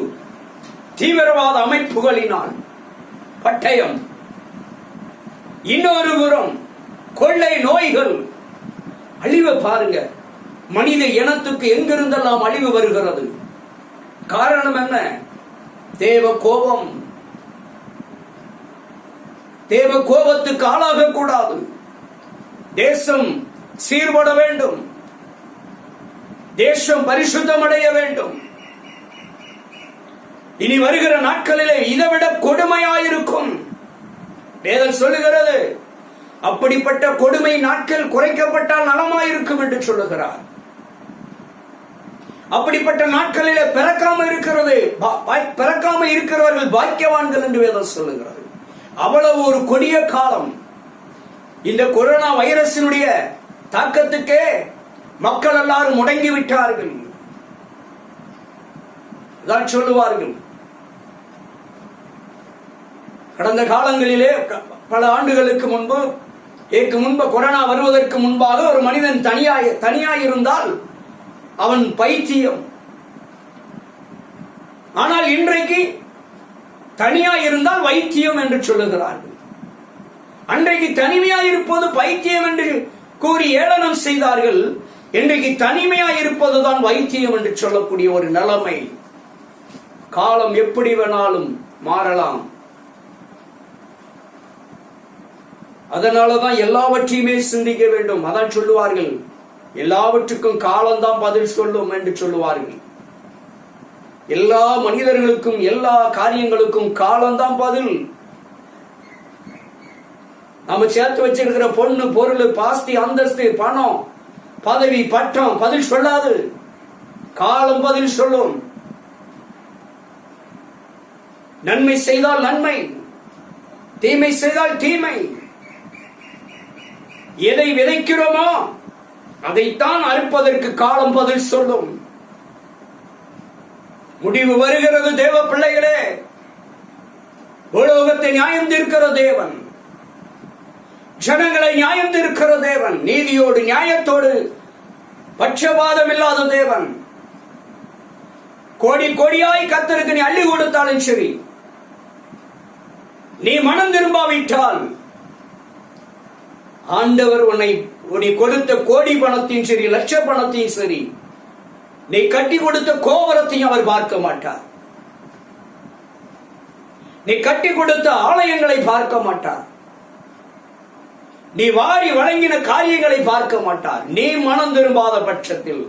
தீவிரவாத அமைப்புகளினால் பட்டயம், இன்னொரு புறம் கொள்ளை நோய்கள். அழிவு பாருங்க, மனித இனத்துக்கு எங்கிருந்தெல்லாம் அழிவு வருகிறது. காரணம் என்ன? தேவ கோபம். தேவ கோபத்துக்கு ஆளாக கூடாது. தேசம் சீர்பட வேண்டும், தேசம் பரிசுத்தம் அடைய வேண்டும். இனி வருகிற நாட்களிலே இதைவிட கொடுமையாயிருக்கும். வேதம் சொல்லுகிறது, அப்படிப்பட்ட கொடுமை நாட்கள் குறைக்கப்பட்டால் நலமாயிருக்கும் என்று சொல்லுகிறார். அப்படிப்பட்ட நாட்களிலே பிறக்காம இருக்கிறவர்கள் பாக்கியவான்கள் என்று வேதம் சொல்லுகிறது. அவ்வளவு ஒரு கொடிய காலம். இந்த கொரோனா வைரஸினுடைய தாக்கத்துக்கே மக்கள் எல்லாரும் முடங்கி விட்டார்கள். தான் சொல்லுவார்கள், கடந்த காலங்களிலே பல ஆண்டுகளுக்கு முன்பு கொரோனா வருவதற்கு முன்பாக ஒரு மனிதன் தனியாய் இருந்தால் அவன் பைத்தியம். ஆனால் இன்றைக்கு தனியாய் இருந்தால் வைத்தியம் என்று சொல்லுகிறார்கள். அன்றைக்கு தனிமையாய் இருப்பது பைத்தியம் என்று கூறி ஏளனம் செய்தார்கள். இன்றைக்கு தனிமையாய் இருப்பதுதான் வைத்தியம் என்று சொல்லக்கூடிய ஒரு நிலைமை. காலம் எப்படி வேணாலும் மாறலாம். அதனாலதான் எல்லாவற்றையுமே சிந்திக்க வேண்டும். அதான் சொல்லுவார்கள், எல்லாவற்றுக்கும் காலம்தான் பதில் சொல்லும் என்று சொல்லுவார்கள். எல்லா மனிதர்களுக்கும் எல்லா காரியங்களுக்கும் காலம்தான் பதில். நாம சேர்த்து வச்சிருக்கிற பொண்ணு, பொருள், பாஸ்தி, அந்தஸ்து, பணம், பதவி, பட்டம் பதில் சொல்லாது. காலம் பதில் சொல்லும். நன்மை செய்தால் நன்மை, தீமை செய்தால் தீமை. எதை விதைக்கிறோமோ அதைத்தான் அறுப்பதற்கு காலம் பதில் சொல்லும். முடிவு வருகிறது தேவ பிள்ளைகளே. உலகத்தை நியாயம் தீர்க்கிற தேவன், ஜனங்களை நியாயம் தீர்க்கிற தேவன், நீதியோடு நியாயத்தோடு பட்சபாதம் இல்லாத தேவன். கோடி கோடியாய் கர்த்தருக்கு நீ அள்ளி கொடுத்தாலும் சரி, நீ மனம் திரும்பாவிட்டால் ஆண்டவர் உன்னை கொடுத்த கோடி பணத்தையும் சரி, லட்ச பணத்தையும் சரி, நீ கட்டி கொடுத்த கோபுரத்தையும் அவர் பார்க்க மாட்டார். நீ கட்டி கொடுத்த ஆலயங்களை பார்க்க மாட்டார். நீ வாரி வழங்கின காரியங்களை பார்க்க மாட்டார். நீ மனம் திரும்பாத பட்சத்தில்,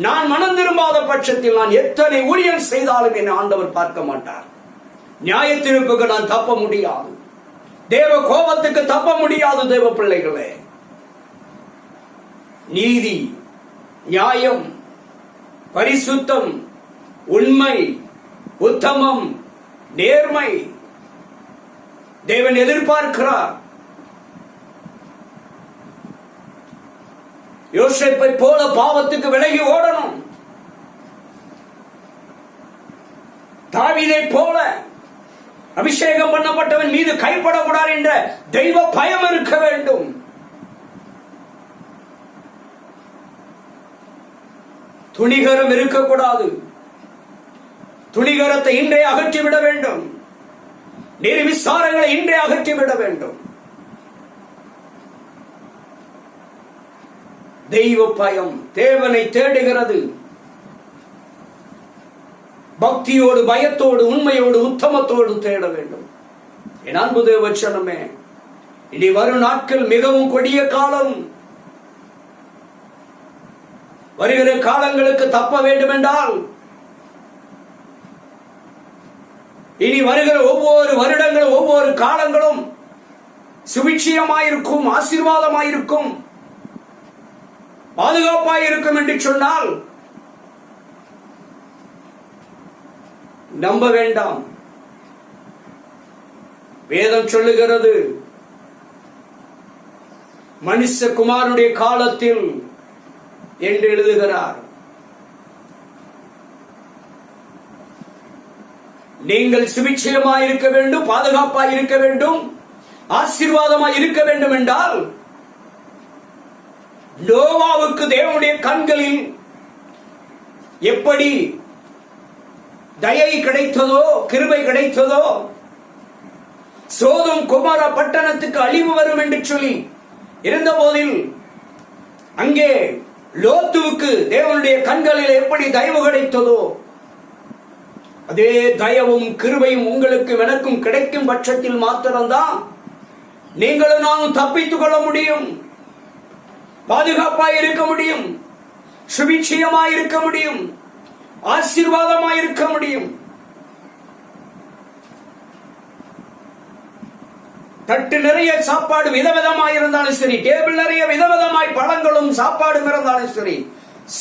நான் மனம் திரும்பாத பட்சத்தில், நான் எத்தனை ஊழியம் செய்தாலும் என்னை ஆண்டவர் பார்க்க மாட்டார். நியாய தீர்ப்புக்கு நான் தப்ப முடியாது. தேவ கோபத்துக்கு தப்ப முடியாது. தேவ பிள்ளைகளே, நீதி, நியாயம், பரிசுத்தம், உண்மை, உத்தமம், நேர்மை தேவன் எதிர்பார்க்கிறார். யோசேப்பை போல பாவத்துக்கு விலகி ஓடணும். தாவீதை போல அபிஷேகம் பண்ணப்பட்டவன் மீது கைப்படக்கூடாது என்ற தெய்வ பயம் இருக்க வேண்டும். துணிகரம் இருக்கக்கூடாது. துணிகரத்தை இன்றே அகற்றிவிட வேண்டும். நிர்விசாரங்களை இன்றே அகற்றிவிட வேண்டும். தெய்வ பயம் தேவனை தேடுகிறது. பக்தியோடு, பயத்தோடு, உண்மையோடு, உத்தமத்தோடு தேட வேண்டும். என் அன்பு தேவச்சனமே, இனி வரும் நாட்கள் மிகவும் கொடிய காலம். வருகிற காலங்களுக்கு தப்ப வேண்டும் என்றால், இனி வருகிற ஒவ்வொரு வருடங்களும், ஒவ்வொரு காலங்களும் சுபிட்சியமாயிருக்கும், ஆசீர்வாதமாயிருக்கும், பாதுகாப்பாயிருக்கும் என்று சொன்னால் நம்ப வேண்டாம். வேதம் சொல்லுகிறது, மனுஷகுமாரனுடைய காலத்தில் என்று எழுதுகிறார். நீங்கள் சுபிட்சயமாய் இருக்க வேண்டும், பாதுகாப்பாய் இருக்க வேண்டும், ஆசீர்வாதமாய் இருக்க வேண்டும் என்றால், நோவாவுக்கு தேவனுடைய கண்களில் எப்படி தயை கிடைத்ததோ, கிருபை கிடைத்ததோ? சோதோம் குமார பட்டணத்துக்கு அழிவு வரும் என்று சொல்லி இருந்த போதில் அங்கே லோத்துவுக்கு தேவனுடைய கண்களில் எப்படி தயவு கிடைத்ததோ, அதே தயவும் கிருபையும் உங்களுக்கு எனக்கும் கிடைக்கும் பட்சத்தில் மாத்திரம்தான் நீங்களும் நானும் தப்பித்துக் கொள்ள முடியும், பாதுகாப்பாய் இருக்க முடியும், சுபிட்சியமாய் இருக்க முடியும், ஆசீர்வாதமாய் இருக்க முடியும். தட்டு நிறைய சாப்பாடு விதவிதமாய் இருந்தாலும் சரி, டேபிள் நிறைய விதவிதமாய் பழங்களும் சாப்பாடும் இருந்தாலும் சரி,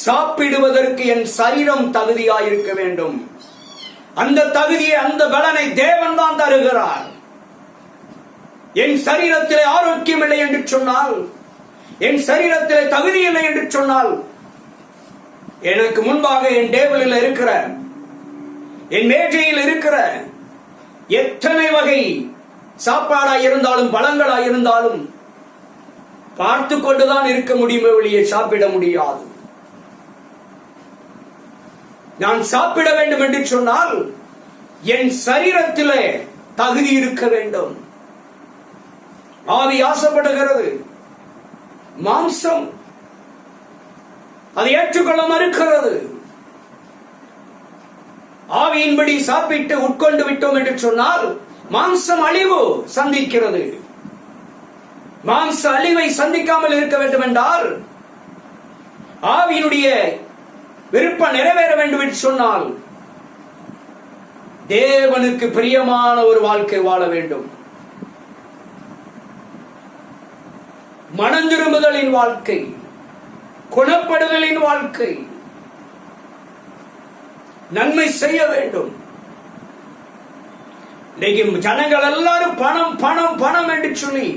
சாப்பிடுவதற்கு என் சரீரம் தகுதியாய் இருக்க வேண்டும். அந்த தகுதியை, அந்த பலனை தேவன் தான் தருகிறார். என் சரீரத்திலே ஆரோக்கியம் இல்லை என்று சொன்னால், என் சரீரத்திலே தகுதி இல்லை என்று சொன்னால், எனக்கு முன்பாக என் டேபிளில் இருக்கிற, என் மேஜையில் இருக்கிற எத்தனை வகை சாப்பாடாய் இருந்தாலும் பழங்களாய் இருந்தாலும் பார்த்து கொண்டுதான் இருக்க முடியுமே வெளியே சாப்பிட முடியாது. நான் சாப்பிட வேண்டும் என்று சொன்னால் என் சரீரத்திலே தகுதி இருக்க வேண்டும். ஆவி ஆசைப்படுகிறது, மாம்சம் அதை ஏற்றுக்கொள்ள மறுக்கிறது. ஆவியின்படி சாப்பிட்டு உட்கொண்டு விட்டோம் என்று சொன்னால் மாம்சம் அழிவு சந்திக்கிறது. மாம்ச அழிவை சந்திக்காமல் இருக்க வேண்டும் என்றால், ஆவியினுடைய விருப்பம் நிறைவேற வேண்டும் என்று சொன்னால் தேவனுக்கு பிரியமான ஒரு வாழ்க்கை வாழ வேண்டும். மனம் திரும்புதலின் வாழ்க்கை, குணப்படுதலின் வாழ்க்கை, நன்மை செய்ய வேண்டும். இன்னைக்கு ஜனங்கள் எல்லாரும் பணம் பணம் பணம் என்று சொல்லி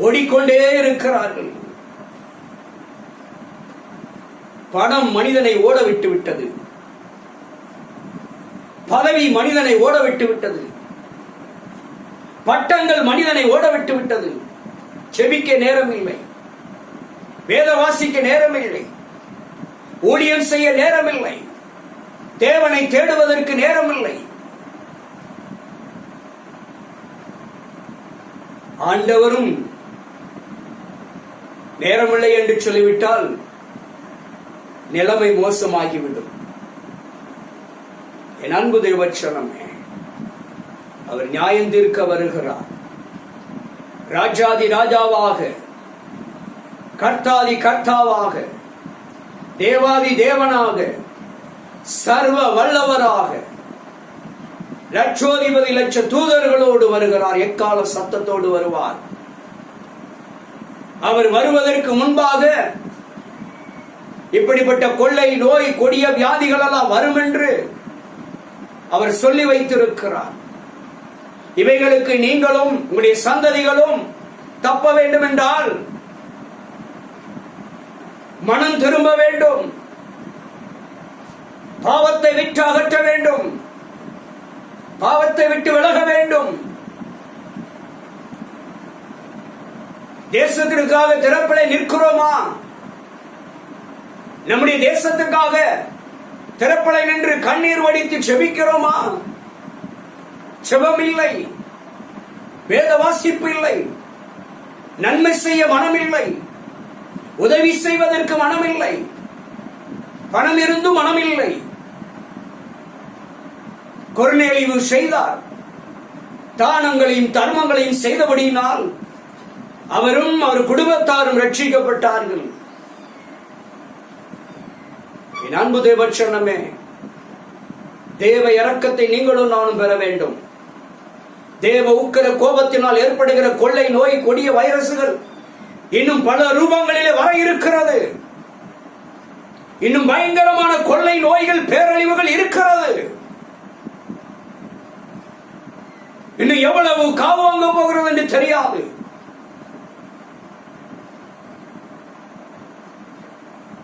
ஓடிக்கொண்டே இருக்கிறார்கள். பணம் மனிதனை ஓட விட்டு விட்டது, பதவி மனிதனை ஓட விட்டு விட்டது, பட்டங்கள் மனிதனை ஓட விட்டு விட்டது. செபிக்க நேரம் இல்லை, வேத வாசிக்க நேரம் இல்லை, ஊழியம் செய்ய நேரம் இல்லை, தேவனை தேடுவதற்கு நேரம் இல்லை. ஆண்டவரும் நேரமில்லை என்று சொல்லிவிட்டால் நிலைமை மோசமாகிவிடும். என் அன்பு தேவச்சனமே, அவர் நியாயம் தீர்க்க வருகிறார். ராஜாதி ராஜாவாக, கர்த்தாதி கர்த்தாவாக, தேவாதி தேவனாக, சர்வ வல்லவராக, லட்சோதிபதி லட்ச தூதர்களோடு வருகிறார். எக்கால சத்தத்தோடு வருவார். அவர் வருவதற்கு முன்பாக இப்படிப்பட்ட கொள்ளை, நோய், கொடிய வியாதிகள் எல்லாம் வரும் என்று அவர் சொல்லி வைத்திருக்கிறார். இவைகளுக்கு நீங்களும் உங்களுடைய சந்ததிகளும் தப்ப வேண்டும் என்றால் மனம் திரும்ப வேண்டும், பாவத்தை விட்டு அகற்ற வேண்டும், பாவத்தை விட்டு விலக வேண்டும். தேசத்திற்காக திறப்பலை நிற்கிறோமா? நம்முடைய தேசத்துக்காக திறப்பலை நின்று கண்ணீர் வடித்து செபிக்கிறோமா? செபம் இல்லை, வேத வாசிப்பு இல்லை, நன்மை செய்ய மனம் இல்லை, உதவி செய்வதற்கு மனம் இல்லை, பணம் இருந்தும் மனம் இல்லை. கொர்நேலியு செய்தார். தானங்களையும் தர்மங்களையும் செய்தபடியினால் அவரும் அவர் குடும்பத்தாரும் ரட்சிக்கப்பட்டார்கள். என் அன்பு தேவச்சனமே, தேவ இரக்கத்தை நீங்களும் நானும் பெற வேண்டும். தேவ உக்கிர கோபத்தினால் ஏற்படுகிற கொள்ளை, நோய், கொடிய வைரசுகள் இன்னும் பல ரூபங்களிலே வர இருக்கிறது. இன்னும் பயங்கரமான கொள்ளை நோய்கள், பேரழிவுகள் இருக்கிறது. இன்னும் எவ்வளவு காவு வாங்க போகிறது என்று தெரியாது.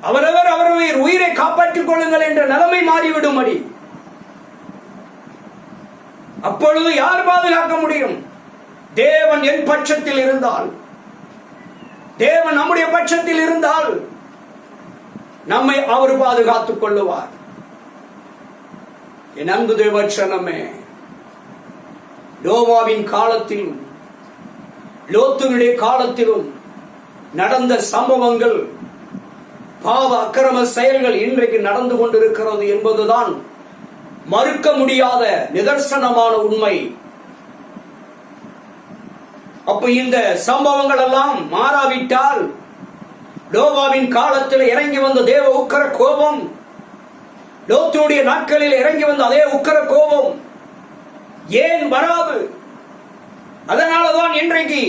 அவரவர் அவருடைய உயிரை காப்பாற்றிக் கொள்ளுங்கள் என்ற நிலைமை மாறிவிடும். அடி அப்பொழுது யார் பாதுகாக்க முடியும்? தேவன் என் பட்சத்தில் இருந்தால், தேவன் நம்முடைய பட்சத்தில் இருந்தால் நம்மை அவர் பாதுகாத்துக் கொள்ளுவார். என் அன்பு தேவச்சனமே, நோவாவின் காலத்திலும் லோத்துனுடைய காலத்திலும் நடந்த சம்பவங்கள், பாவ அக்கிரம செயல்கள் இன்றைக்கு நடந்து கொண்டிருக்கிறது என்பதுதான் மறுக்க முடியாத நிதர்சனமான உண்மை. அப்ப இந்த சம்பவங்கள் எல்லாம் மாறாவிட்டால், நோவாவின் காலத்தில் இறங்கி வந்த தேவ உக்கிர கோபம், லோத்துடைய நாட்களில் இறங்கி வந்த அதே உக்கிர கோபம் ஏன் வராது? அதனாலதான் இன்றைக்கு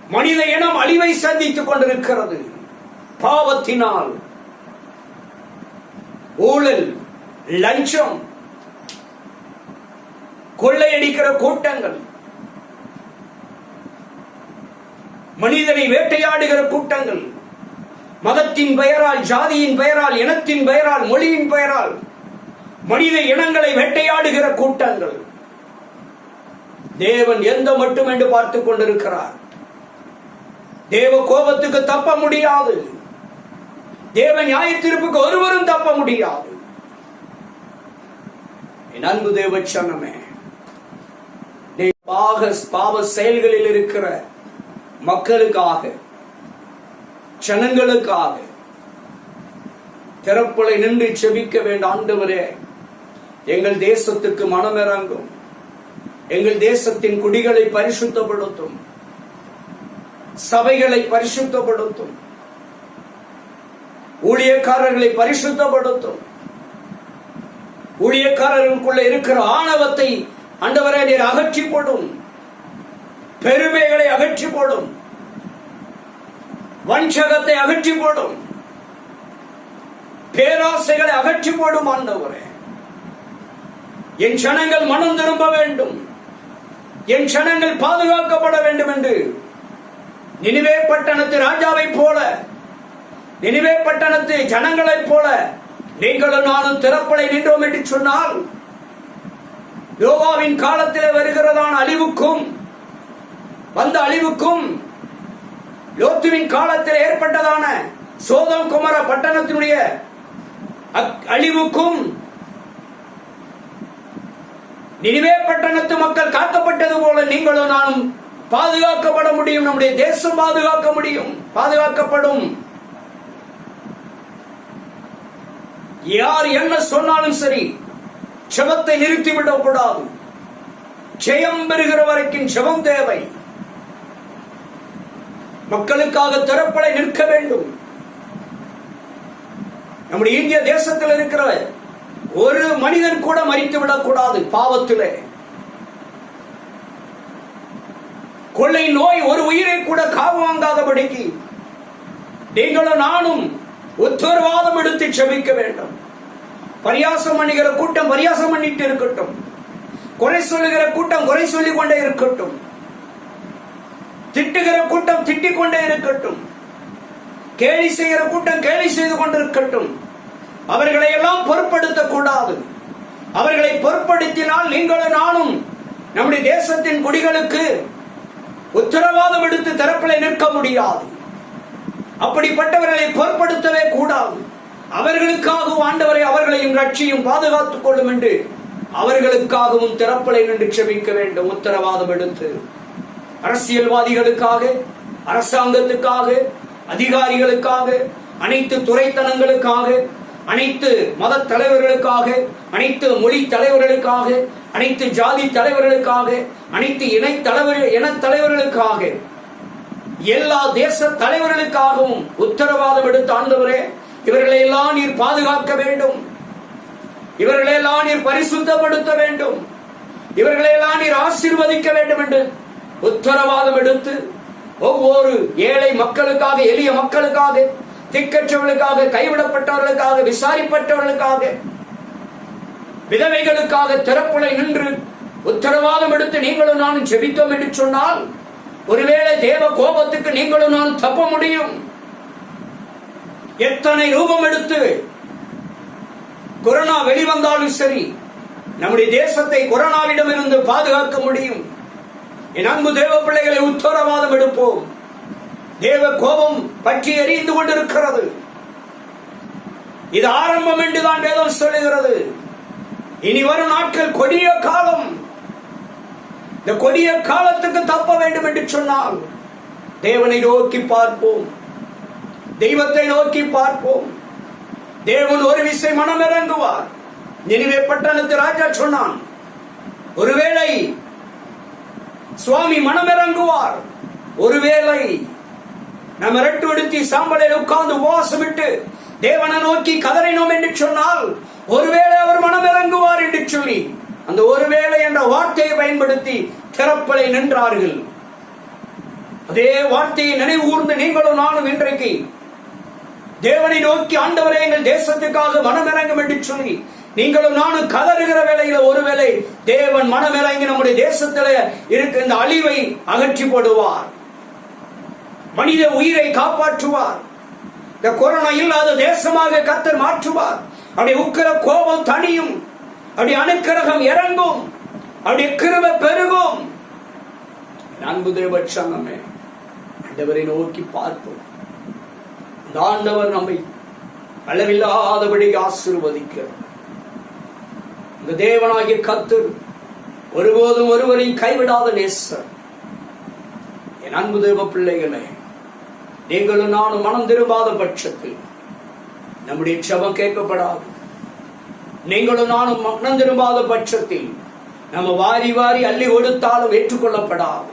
மனித இனம் அழிவை சந்தித்துக் கொண்டிருக்கிறது. பாவத்தினால், ஊழல், லஞ்சம், கொள்ளையடிக்கிற கூட்டங்கள், மனிதனை வேட்டையாடுகிற கூட்டங்கள், மதத்தின் பெயரால், ஜாதியின் பெயரால், இனத்தின் பெயரால், மொழியின் பெயரால் மனித இனங்களை வேட்டையாடுகிற கூட்டங்கள். தேவன் எந்த மட்டும் என்று பார்த்துக் கொண்டிருக்கிறார். தேவ கோபத்துக்கு தப்ப முடியாது. தேவ நியாய தீர்ப்புக்கு ஒருவரும் தப்ப முடியாது. என் அன்பு தேவ சனமே, பாவ செயல்களில் இருக்கிற மக்களுக்காக, ஜனங்களுக்காக திறப்புலை நின்று செபிக்க வேண்டாம். ஆண்டவரே, எங்கள் தேசத்துக்கு மனமிறங்கும். எங்கள் தேசத்தின் குடிகளை பரிசுத்தப்படுத்தும், சபைகளை பரிசுத்தப்படுத்தும், ஊழியக்காரர்களை பரிசுத்தப்படுத்தும். ஊழியக்காரர்களுக்குள்ள இருக்கிற ஆணவத்தை ஆண்டவரே நீர் அகற்றி போடும். பெருமைகளை அகற்றி போடும். வஞ்சகத்தை அகற்றி போடும். பேராசைகளை அகற்றி போடும். ஆண்டவரே, என் ஜனங்கள் மனம் திரும்ப வேண்டும், என் ஜனங்கள் பாதுகாக்கப்பட வேண்டும் என்று நினிவே பட்டணத்து ராஜாவை போல, நினிவே பட்டணத்து ஜனங்களைப் போல நீங்களும் நானும் திறப்பலை நின்றோம் என்று சொன்னால், யோவாவின் காலத்திலே வருகிறதான அழிவுக்கும், வந்த அழிவுக்கும், லோத்துவின் காலத்தில் ஏற்பட்டதான சோதம் குமர பட்டணத்தினுடைய அழிவுக்கும், நினிவே பட்டணத்து மக்கள் காக்கப்பட்டது போல நீங்களும் நானும் பாதுகாக்கப்பட முடியும். நம்முடைய தேசம் பாதுகாக்க முடியும், பாதுகாக்கப்படும். யார் என்ன சொன்னாலும் சரி, ஜெபத்தை நிறுத்திவிடக் கூடாது. ஜெயம் பெறுகிற வரைக்கும் ஜெபம் தேவை. மக்களுக்காக திறப்பலை நிற்க வேண்டும். நம்முடைய இந்திய தேசத்தில் இருக்கிற ஒரு மனிதன் கூட மரித்து விடக்கூடாது பாவத்திலே. கொள்ளை நோய் ஒரு உயிரை கூட காவு வாங்காதபடிக்கு நீங்களும் நானும் உத்தரவாதம் எடுத்து செபிக்க வேண்டும். பரியாசம் பண்ணுகிற கூட்டம் பரியாசம் பண்ணிட்டு இருக்கட்டும். குறை சொல்லுகிற கூட்டம் குறை சொல்லிக் கொண்டே இருக்கட்டும். திட்டுகிற கூட்டம் திட்டிக் கொண்டே இருக்கட்டும். கேலி செய்கிற கூட்டம் கேலி செய்து கொண்டிருக்கட்டும். அவர்களை எல்லாம் பொருட்படுத்த கூடாது. அவர்களை பொருட்படுத்தினால் நீங்களும் நானும் நம்முடைய தேசத்தின் குடிகளுக்கு உத்தரவாதம் எடுத்து தரப்பில் நிற்க முடியாது. அப்படிப்பட்டவர்களை பொருட்படுத்தவே கூடாது. அவர்களுக்காகவும் ஆண்டவரை அவர்களையும் ரட்சியும் பாதுகாத்துக் கொள்ளும் என்று அவர்களுக்காகவும் திறப்பலை நின்று செபிக்க வேண்டும். உத்தரவாதம் எடுத்து அரசியல்வாதிகளுக்காக, அரசாங்கத்துக்காக, அதிகாரிகளுக்காக, அனைத்து துறைத்தனங்களுக்காக, அனைத்து மத தலைவர்களுக்காக, அனைத்து மொழி தலைவர்களுக்காக, அனைத்து ஜாதி தலைவர்களுக்காக, அனைத்து இன தலைவர்களுக்காக, எல்லா தேச தலைவர்களுக்காகவும் உத்தரவாதம் எடுத்து ஆண்டவரே இவர்களை எல்லாம் நீர் பாதுகாக்க வேண்டும். இவர்களை எல்லாம் நீர் பரிசுத்தப்படுத்த வேண்டும். இவர்களை எல்லாம் நீர் ஆசீர்வதிக்க வேண்டும் என்று உத்தரவாதம் எடுத்து ஒவ்வொரு ஏழை மக்களுக்காக, எளிய மக்களுக்காக, திக்கற்றவர்களுக்காக, கைவிடப்பட்டவர்களுக்காக, விசாரிப்பட்டவர்களுக்காக, விதவைகளுக்காக திறப்புலை நின்று உத்தரவாதம் எடுத்து நீங்களும் நானும் ஜெபித்தோம் என்று சொன்னால், ஒருவேளை தேவ கோபத்துக்கு நீங்களும் நானும் தப்ப முடியும். எத்தனை ரூபம் எடுத்து கொரோனா வெளிவந்தாலும் சரி, நம்முடைய தேசத்தை கொரோனாவிடம் இருந்து பாதுகாக்க முடியும். என் அன்பு தேவ பிள்ளைகளை உத்தரவாதம் எடுப்போம். தேவ கோபம் பற்றி எரிந்து கொண்டிருக்கிறது. இது ஆரம்பம் என்றுதான் வேதம் சொல்லுகிறது. இனி வரும் நாட்கள் கொடிய காலம். இந்த கொடிய காலத்துக்கு தப்ப வேண்டும் என்று சொன்னால் தேவனை நோக்கி பார்ப்போம், தெய்வத்தை நோக்கி பார்ப்போம். தேவன் ஒரு விசை மனம் இறங்குவார். நினிவே பட்டணத்து ராஜா சொன்னான், ஒருவேளை சுவாமி மனம் இறங்குவார், ஒருவேளை நம்ம ரெட்டு எடுத்தி சாம்பலில் உட்கார்ந்து உபவாசமிட்டு தேவனை நோக்கி கதறினோம் என்று சொன்னால் ஒருவேளை அவர் மனம் இறங்குவார் என்று சொல்லி அந்த ஒருவேளை என்ற வார்த்தையை பயன்படுத்தி திறப்பலை நின்றார்கள். அதே வார்த்தையை நினைவு கூர்ந்து நீங்களும் நானும் இன்றைக்கு தேவனை நோக்கி ஆண்டவரே எங்கள் தேசத்துக்காக மனம் இறங்கும் என்று சொல்லி நீங்களும் நானும் கதறுகிற வேளையில ஒருவேளை தேவன் மனம் இறங்கி நம்முடைய தேசத்துல இருக்க இந்த அழிவை அகற்றி போடுவார், மனித உயிரை காப்பாற்றுவார், இந்த கொரோனா இல்லாத தேசமாக கர்த்தர் மாற்றுவார். அப்படி உக்கிர கோபம் தணியும், அப்படி அனுக்கிரகம் இறங்கும், அப்படி கிருபை பெருகும். அன்பு தேவச்சனமே, ஆண்டவரை நோக்கி பார்ப்போம். இந்த ஆண்டவர் நம்மை அளவில்லாதபடி ஆசீர்வதிக்கிறார். இந்த தேவனாகிய கர்த்தர் ஒருபோதும் ஒருவரையும் கைவிடாத நேசர். என் அன்பு தேவ பிள்ளைகளே, நீங்களும் நானும் மனம் திரும்பாத பட்சத்தில் நம்முடைய ஜெபம் கேட்கப்படாது. நீங்களும் நானும் மனம் திரும்பாத பட்சத்தில் நம்ம வாரி வாரி அள்ளி கொடுத்தாலும் ஏற்றுக்கொள்ளப்படாது.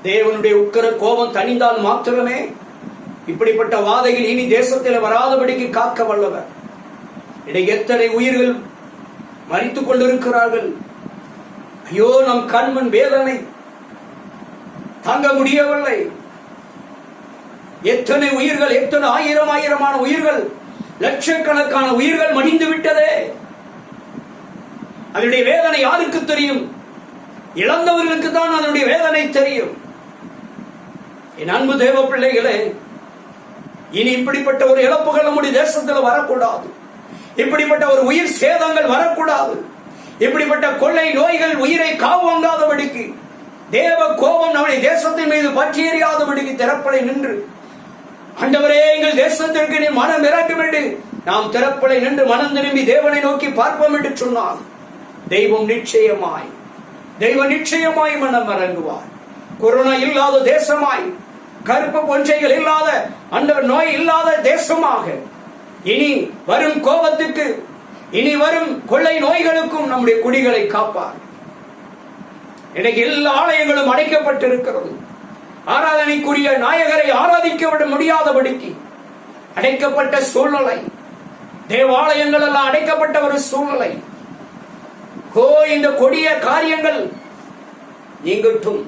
தேவனுடைய உக்கிர கோபம் தணிந்தால் மாத்திரமே இப்படிப்பட்ட வாதைகள் இனி தேசத்தில் வராதபடிக்கு காக்க வல்லவர். இன்றைக்கு எத்தனை உயிர்கள் மரித்துக் கொண்டிருக்கிறார்கள். ஐயோ, நம் கண்மண் வேதனை தாங்க முடியவில்லை. எத்தனை உயிர்கள், எத்தனை ஆயிரமான உயிர்கள், லட்சக்கணக்கான உயிர்கள் மடிந்து விட்டதே. அதனுடைய வேதனை யாருக்கு தெரியும்? இழந்தவர்களுக்கு தான் அதனுடைய வேதனை தெரியும். என் அன்பு தேவ பிள்ளைகளே, இனி இப்படிப்பட்ட ஒரு இழப்புகள் நம்முடைய தேசத்தில் வரக்கூடாது. இப்படிப்பட்ட ஒரு உயிர் சேதங்கள் வரக்கூடாது. இப்படிப்பட்ட கொள்ளை நோய்கள் உயிரை காவாங்காதபடிக்கு, தேவ கோபம் நம்முடைய தேசத்தின் மீது பற்றி எறியாதபடிக்கு திறப்பலை நின்று, ஆண்டவரே எங்கள் தேசத்திற்கு நீ மனம் இறங்கும் என்று நாம் திறப்பலை நின்று மனம் திரும்பி தேவனை நோக்கி பார்ப்போம் என்று சொன்னால் தெய்வம் நிச்சயமாய் மனம் இறங்குவார். கொரோனா இல்லாத தேசமாய், கருப்பு பொஞ்சைகள் இல்லாத, ஆண்டவர் நோய் இல்லாத தேசமாக, இனி வரும் கோபத்துக்கு, இனி வரும் கொள்ளை நோய்களுக்கும் நம்முடைய குடிகளை காப்பார். இன்னைக்கு எல்லா ஆலயங்களும் அடைக்கப்பட்டிருக்கிறது. ஆராதனைக்குரிய நாயகரை ஆராதிக்க விட முடியாதபடிக்கு அடைக்கப்பட்ட சூழ்நிலை, தேவாலயங்கள் எல்லாம் அடைக்கப்பட்ட ஒரு சூழ்நிலை. இந்த கொடிய காரியங்கள் நீங்கட்டும்.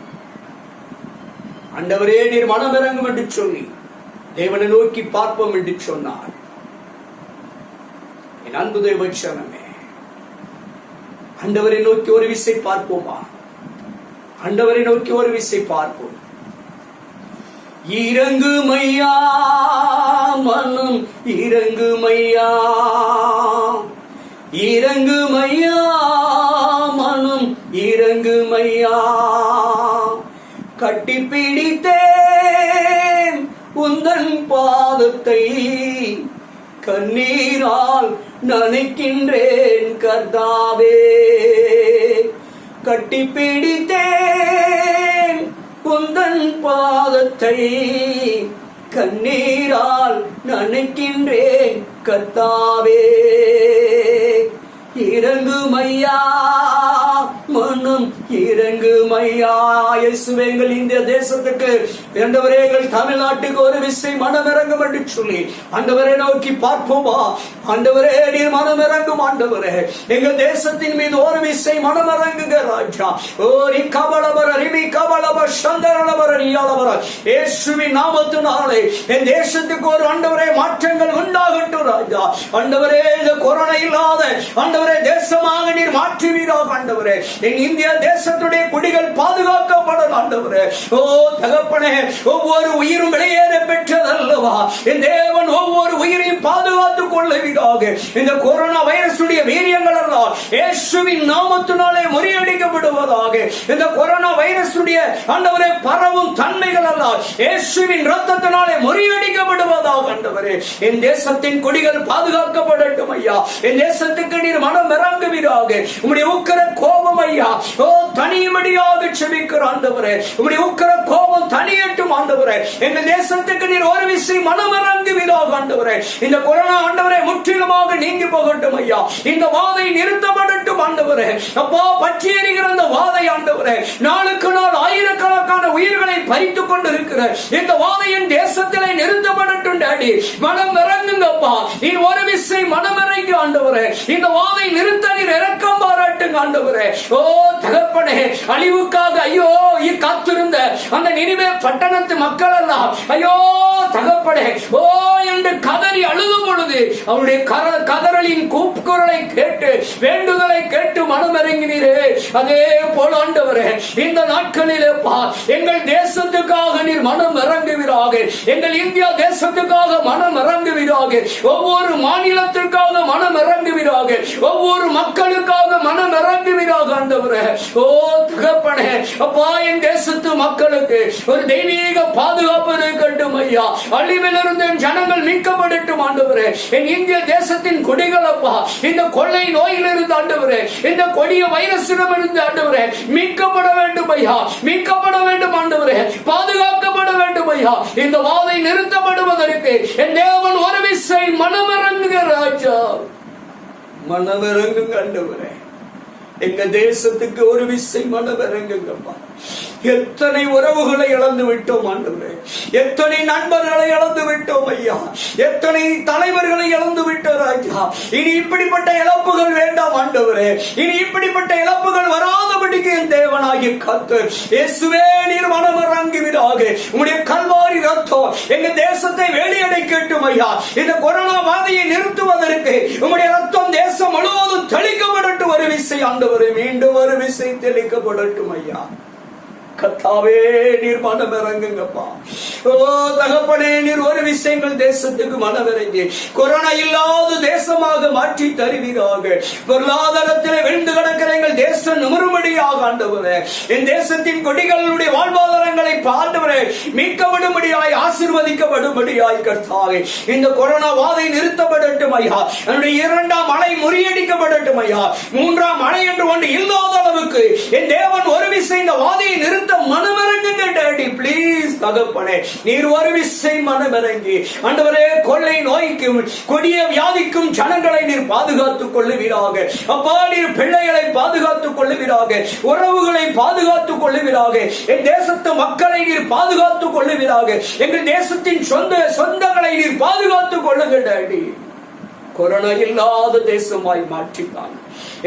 ஆண்டவரே நீர் மனம் இறங்கும் என்று சொல்லி தேவனை நோக்கி பார்ப்போம் என்று சொன்னார். என் அன்பு தேவச்சனமே, ஆண்டவரை நோக்கி ஒரு விசை பார்ப்போமா? ஆண்டவரை நோக்கி ஒரு விசை பார்ப்போம். இறங்குமையா மனம், இறங்குமையா, இறங்குமையா மனம், இறங்குமையா. கட்டிப்பிடித்தேன் உந்தன் பாதத்தை, கண்ணீரால் நனைக்கின்றேன் கர்த்தாவே. கட்டிப்பிடித்தேன் உந்தன் பாதத்தை, கண்ணீரால் நனைக்கின்றேன் கர்த்தாவே. இறங்குமையா மனம், இறங்குமையா. இயேசுவே, எங்கள் இந்திய தேசத்துக்கு, ஆண்டவரே எங்கள் தமிழ்நாட்டுக்கு ஒரு விசை மனம் இறங்கும் என்று சொல்லி ஆண்டவரை நோக்கி பார்ப்போமா? ஆண்டவரே நீர் மனம் இறங்கும். ஆண்டவரே எங்கள் தேசத்தின் மீது ஒரு விசை மனம் இறங்குக ராஜா. ஓரி கபலவர ரிமி கபலவ சந்தரவர ரியாலவர. இயேசுவின் நாமத்தினாலே என் தேசத்துக்கு ஒரு ஆண்டவரே மாற்றங்கள் உண்டாகட்டும் ராஜா. ஆண்டவரே இந்த கொரோனா இல்லாத ஆண்டவரே தேசமாக நீர் மாற்றுவீராக. ஆண்டவரே என் இந்திய தேசத்துடைய குடிகள் பாதுகாக்கப்படும். ஆண்டவரே ஓ தகப்பனே, ஒவ்வொரு உயிரும் வெளியேற பெற்றதல்லவா என் தேவன், ஒவ்வொரு உயிரையும் பாதுகாத்துக் கொள்ளுவீராக. இந்த கொரோனா வைரசுடைய வீரியங்கள் எல்லாம் இயேசுவின் நாமத்தினாலே முறியடிக்கப்படுவதாக. இந்த கொரோனா வைரசுடைய ஆண்டவரே பரவும் தன்மைகள் எல்லாம் இயேசுவின் இரத்தத்தினாலே முறியடிக்கப்படுவதாக. ஆண்டவரே என் தேசத்தின் குடிகள் பாதுகாக்கப்படட்டும் ஐயா. என் தேசத்துக்கு நீர் மனம் இறங்குவீராக. உம்முடைய உக்கிர கோபம் ஐயா ஓ தனியும்படியாக செபிக்கிற ஆண்டவரே, உம்முடைய உக்கிர கோபம் தனியட்டும் ஆண்டவரே. எங்கள் தேசத்துக்கு நீர் ஒரு விசை மனம் இறங்குவீராக ஆண்டவரே. இந்த கொரோனா ஆண்டவரே முற்றிலுமாக நீங்கி போகட்டும் ஐயா. இந்த வாதை நிறுத்தப்படட்டும் ஆண்டவரே. அப்பா, பற்றி எறிகிற அந்த வாதை ஆண்டவரே, நாளுக்கு நாள் ஆயிரக்கணக்கான உயிர்களை பறித்துக் கொண்டிருக்கிற இந்த வாதையின் தேசத்திலே நிறுத்தப்படட்டும் டாடி. மனம் இறங்குங்கப்பா. நீர் ஒரு விசை மனம் இறங்கி ஆண்டவரே, இந்த வாதை நிறுத்த நீர் இரக்கம் பாராட்டுங்க ஆண்டவரே. ஓ தகப்பனே, அழிவுக்காக ஐயோ காத்திருந்த அந்த நினிவே பட்டணத்து மக்கள் எல்லாம் ஐயோ தகப்பனே ஓ என்று கதறி அழுது பொழுது அவருடைய கதறலின் கூப்புக்குரலை கேட்டு வேண்டுதலை கேட்டு மனம் இறங்கினீரே. அதே போல ஆண்டவரே, இந்த நாட்களிலே எங்கள் தேசத்துக்காக நீர் மனம் இறங்குவீராக. எங்கள் இந்தியா தேசத்துக்காக மனம் இறங்குவீராக. ஒவ்வொரு மாநிலத்திற்காக மனம் இறங்குவீராக. ஒவ்வொரு மக்களுக்காக மனம் இறங்குவீராக ஆண்டவரே. ஓ தகப்பனே, அப்பா, என் தேசத்து மக்களுக்கு ஒரு தெய்வீக பாதுகாப்பு இருக்கட்டும் ஐயா. அழிவிலிருந்து ஜனங்கள் மீட்கப்படட்டும் ஆண்டவரே. என் இந்திய தேசத்தின் குடிகள் அப்பா, இந்த கொள்ளை நோயிலிருந்து ஆண்டவரே, இந்த கொடிய வைரஸிடம் இருந்து ஆண்டவரே மீட்கப்பட வேண்டும் ஐயா. மீட்கப்பட வேண்டும் ஆண்டவரே. பாதுகாக்கப்பட வேண்டும் ஐயா. இந்த வாதை நிறுத்தப்படுவதற்கு என் தேவன் ஒரு விசை மனமிறங்குங்க ராஜா. மனமிறங்குங்க ஆண்டவரே. எங்க தேசத்துக்கு ஒரு விசை மனமிறங்குங்கப்பா. எத்தனை உறவுகளை இழந்து விட்டோம் ஆண்டவரே. எத்தனை நண்பர்களை இழந்து விட்டோம் ஐயா. எத்தனை தலைவர்களை இழந்து விட்டோம் ராஜா. இனி இப்படிப்பட்ட இழப்புகள் வேண்டாம் ஆண்டவரே. இனி இப்படிப்பட்ட இழப்புகள் வராதபடிக்கு என் தேவனாகிய கர்த்தர் இயேசுவே நீர் மனம் இறங்குவீராக. உம்முடைய கல்வாரி ரத்தம் எங்க தேசத்தை வெளியடைக்கட்டும் ஐயா. இந்த கொரோனா வாதையை நிறுத்துவதற்கு உம்முடைய ரத்தம் தேசம் முழுவதும் தெளிக்கப்படட்டும். ஒரு விசை ஆண்டவரே, மீண்டும் ஒரு விசை தெளிக்கப்படட்டும் ஐயா. கர்த்தாவே நீர் மனம் இறங்குங்கப்பா. ஓ தகப்பனே, நீர் ஒரு விஷயங்கள் தேசத்துக்கு மனம் இறங்கி கொரோனா இல்லாத தேசமாக மாற்றி தருவீராக. பொருளாதாரத்திலே விழுந்து கிடக்கிற எங்கள் தேசம் நிமிரும்படியாக ஆண்டவரே, என் தேசத்தின் கொடிகளுடைய வாழ்வாதாரங்களை ஆண்டவரே மீட்கப்படும்படியாய் ஆசீர்வதிக்கப்படும்படியாய் கர்த்தாவே இந்த கொரோனா வாதை நிறுத்தப்படட்டும் ஐயா. என்னுடைய இரண்டாம் அலை முறியடிக்கப்படட்டும் ஐயா. மூன்றாம் அலை என்று ஒன்று இல்லாத அளவுக்கு என் தேவன் ஒரு விசை இந்த வாதையை நிறுத்த மனமிறங்குங்க டாடி பிளீஸ். தகப்பனே, நீர் ஒரு விசை மனமிறங்கி ஆண்டவரே கொள்ளை நோய்க்கும் கொடிய வியாதிக்கும் ஜனங்களை நீர் பாதுகாத்துக் கொள்ளுவீராக. அப்பா, நீர் பிள்ளைகளை பாதுகாத்துக் கொள்ளுவீராக. உறவுகளை பாதுகாத்துக் கொள்ளுவீராக. என் தேசத்து மக்களை நீர் பாதுகாத்துக் கொள்ளுவீராக. எங்கள் தேசத்தின் சொந்தங்களை நீர் பாதுகாத்துக் கொள்ளுங்க டாடி. கொரோனா இல்லாத தேசமாய் மாற்றினாங்க.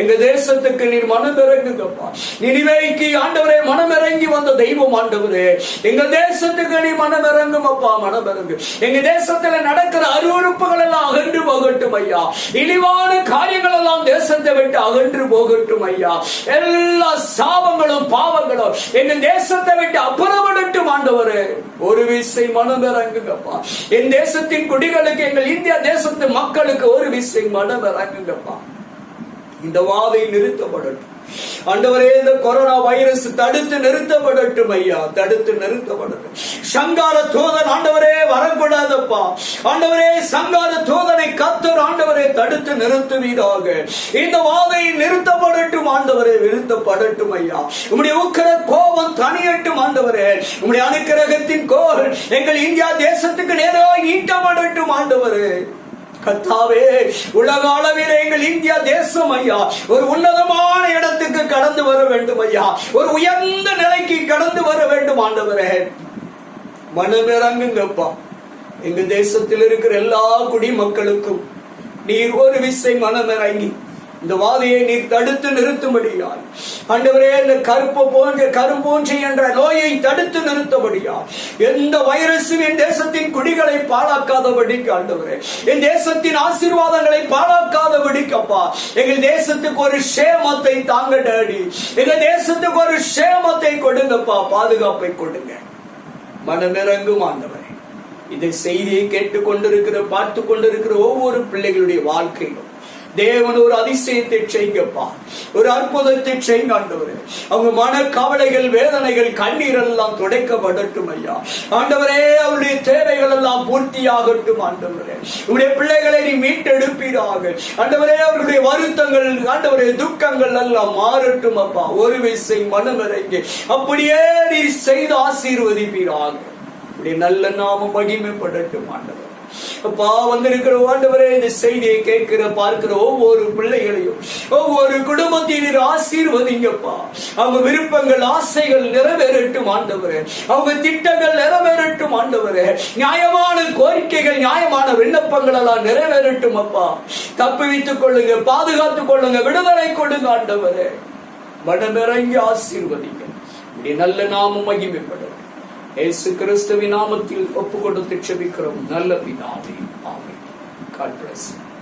எங்க தேசத்துக்கு நீர் மனம் இறங்குங்கப்பா. நினிவேக்கு ஆண்டவரே மனம் இறங்கி வந்த தெய்வம் ஆண்டவரே, எங்க தேசத்துக்கு நீ மனம் இறங்கும் அப்பா. மனம் இறங்கு. எங்க தேசத்துல நடக்கிற அருவருப்புகள் எல்லாம் அகன்று போகட்டும் ஐயா. இழிவான காரியங்கள் எல்லாம் தேசத்தை விட்டு அகன்று போகட்டும் ஐயா. எல்லா சாபங்களும் பாவங்களும் எங்க தேசத்தை விட்டு அப்புறப்படட்டும் ஆண்டவரே. ஒரு விசை மனம் இறங்குங்கப்பா. என் தேசத்தின் குடிகளுக்கு, எங்கள் இந்தியா தேசத்து மக்களுக்கு ஒரு விசை மனம் இறங்குங்கப்பா. இந்த வாதை நிறுத்தப்படட்டும் ஆண்டவரே. இந்த கொரோனா வைரஸ் தடுத்து நிறுத்தப்படட்டும் ஐயா. தடுத்து நிறுத்தப்படட்டும். சங்கார தூதன் ஆண்டவரே வரக்கூடாதப்பா. ஆண்டவரே சங்கார தூதனை கர்த்தர் ஆண்டவரே தடுத்து நிறுத்துவீராக. இந்த வாதை நிறுத்தப்படட்டும் ஆண்டவரே. நிறுத்தப்படட்டும் ஐயா. உம்முடைய உக்கிர கோபம் தனியட்டும் ஆண்டவரே. உம்முடைய அனுக்கிரகத்தின் கோல் எங்கள் இந்தியா தேசத்துக்கு நேராக ஈட்டப்படட்டும் ஆண்டவரே. கர்த்தாவே, உலக அளவில் எங்கள் இந்தியா தேசம் ஐயா ஒரு உன்னதமான இடத்துக்கு கடந்து வர வேண்டும் ஐயா. ஒரு உயர்ந்த நிலைக்கு கடந்து வர வேண்டும் ஆண்டவரே. மனம் இறங்குங்கப்பா. எங்க தேசத்தில் இருக்கிற எல்லா குடிமக்களுக்கும் நீர் ஒரு விசை மனம் இறங்கி இந்த வாதையை நீர் தடுத்து நிறுத்தும்படியாய் ஆண்டவரே, இந்த கரும்பூஞ்சி என்ற நோயை தடுத்து நிறுத்தபடியாய் எந்த வைரஸும் என் தேசத்தின் குடிகளை பாழாக்காதபடிக்கு ஆண்டவரே, என் தேசத்தின் ஆசீர்வாதங்களை பாழாக்காதபடிக்கப்பா எங்கள் தேசத்துக்கு ஒரு சேமத்தை தாங்க டாடி. எங்கள் தேசத்துக்கு ஒரு சேமத்தை கொடுங்கப்பா. பாதுகாப்பை கொடுங்க. மனமிறங்கும் ஆண்டவரே. இந்த செய்தியை கேட்டுக் கொண்டிருக்கிற பார்த்து கொண்டிருக்கிற ஒவ்வொரு பிள்ளைகளுடைய வாழ்க்கையிலும் தேவன் ஒரு அதிசயத்தை செய்யுங்கப்பா, ஒரு அற்புதத்தை செய்யுங்க ஆண்டவரே. அவங்க மன கவலைகள், வேதனைகள், கண்ணீர் எல்லாம் துடைக்கப்படட்டும் ஐயா. ஆண்டவரே, அவருடைய தேவைகள் எல்லாம் பூர்த்தியாகட்டும் ஆண்டவரே. உடைய பிள்ளைகளை நீ மீட்டெடுப்பீராக ஆண்டவரே. அவருடைய வருத்தங்கள், ஆண்டவரே, துக்கங்கள் எல்லாம் மாறட்டும் அப்பா. ஒரு விசை மனமிறங்கி அப்படியே நீ செய்து ஆசீர்வதிப்பீராக. உடைய நல்ல நாமம் மகிமைப்படட்டும் ஆண்டவர். அப்பா, வந்திருக்கிற ஆண்டவரே, இந்த செய்தியை கேட்கிற பார்க்கிற ஒவ்வொரு பிள்ளைகளையும், ஒவ்வொரு குடும்பத்தையும் ஆசீர்வதிங்கப்பா. அவங்க விருப்பங்கள், ஆசைகள் நிறைவேறட்டும் ஆண்டவரே. அவங்க திட்டங்கள் நிறைவேறட்டும் ஆண்டவரே. நியாயமான கோரிக்கைகள், நியாயமான விண்ணப்பங்கள் எல்லாம் நிறைவேறட்டும் அப்பா. தப்புவித்துக் கொள்ளுங்க, பாதுகாத்துக் கொள்ளுங்க, விடுதலை கொடுங்க ஆண்டவரே. மனமிறங்கி ஆசீர்வதிங்க. இப்படி நல்ல நாமம் மகிமைப்படும். இயேசு கிறிஸ்துவின் நாமத்தில் ஒப்பு கொடுத்து செபிக்கிறோம் நல்ல பிதாவே. ஆமென். God bless you.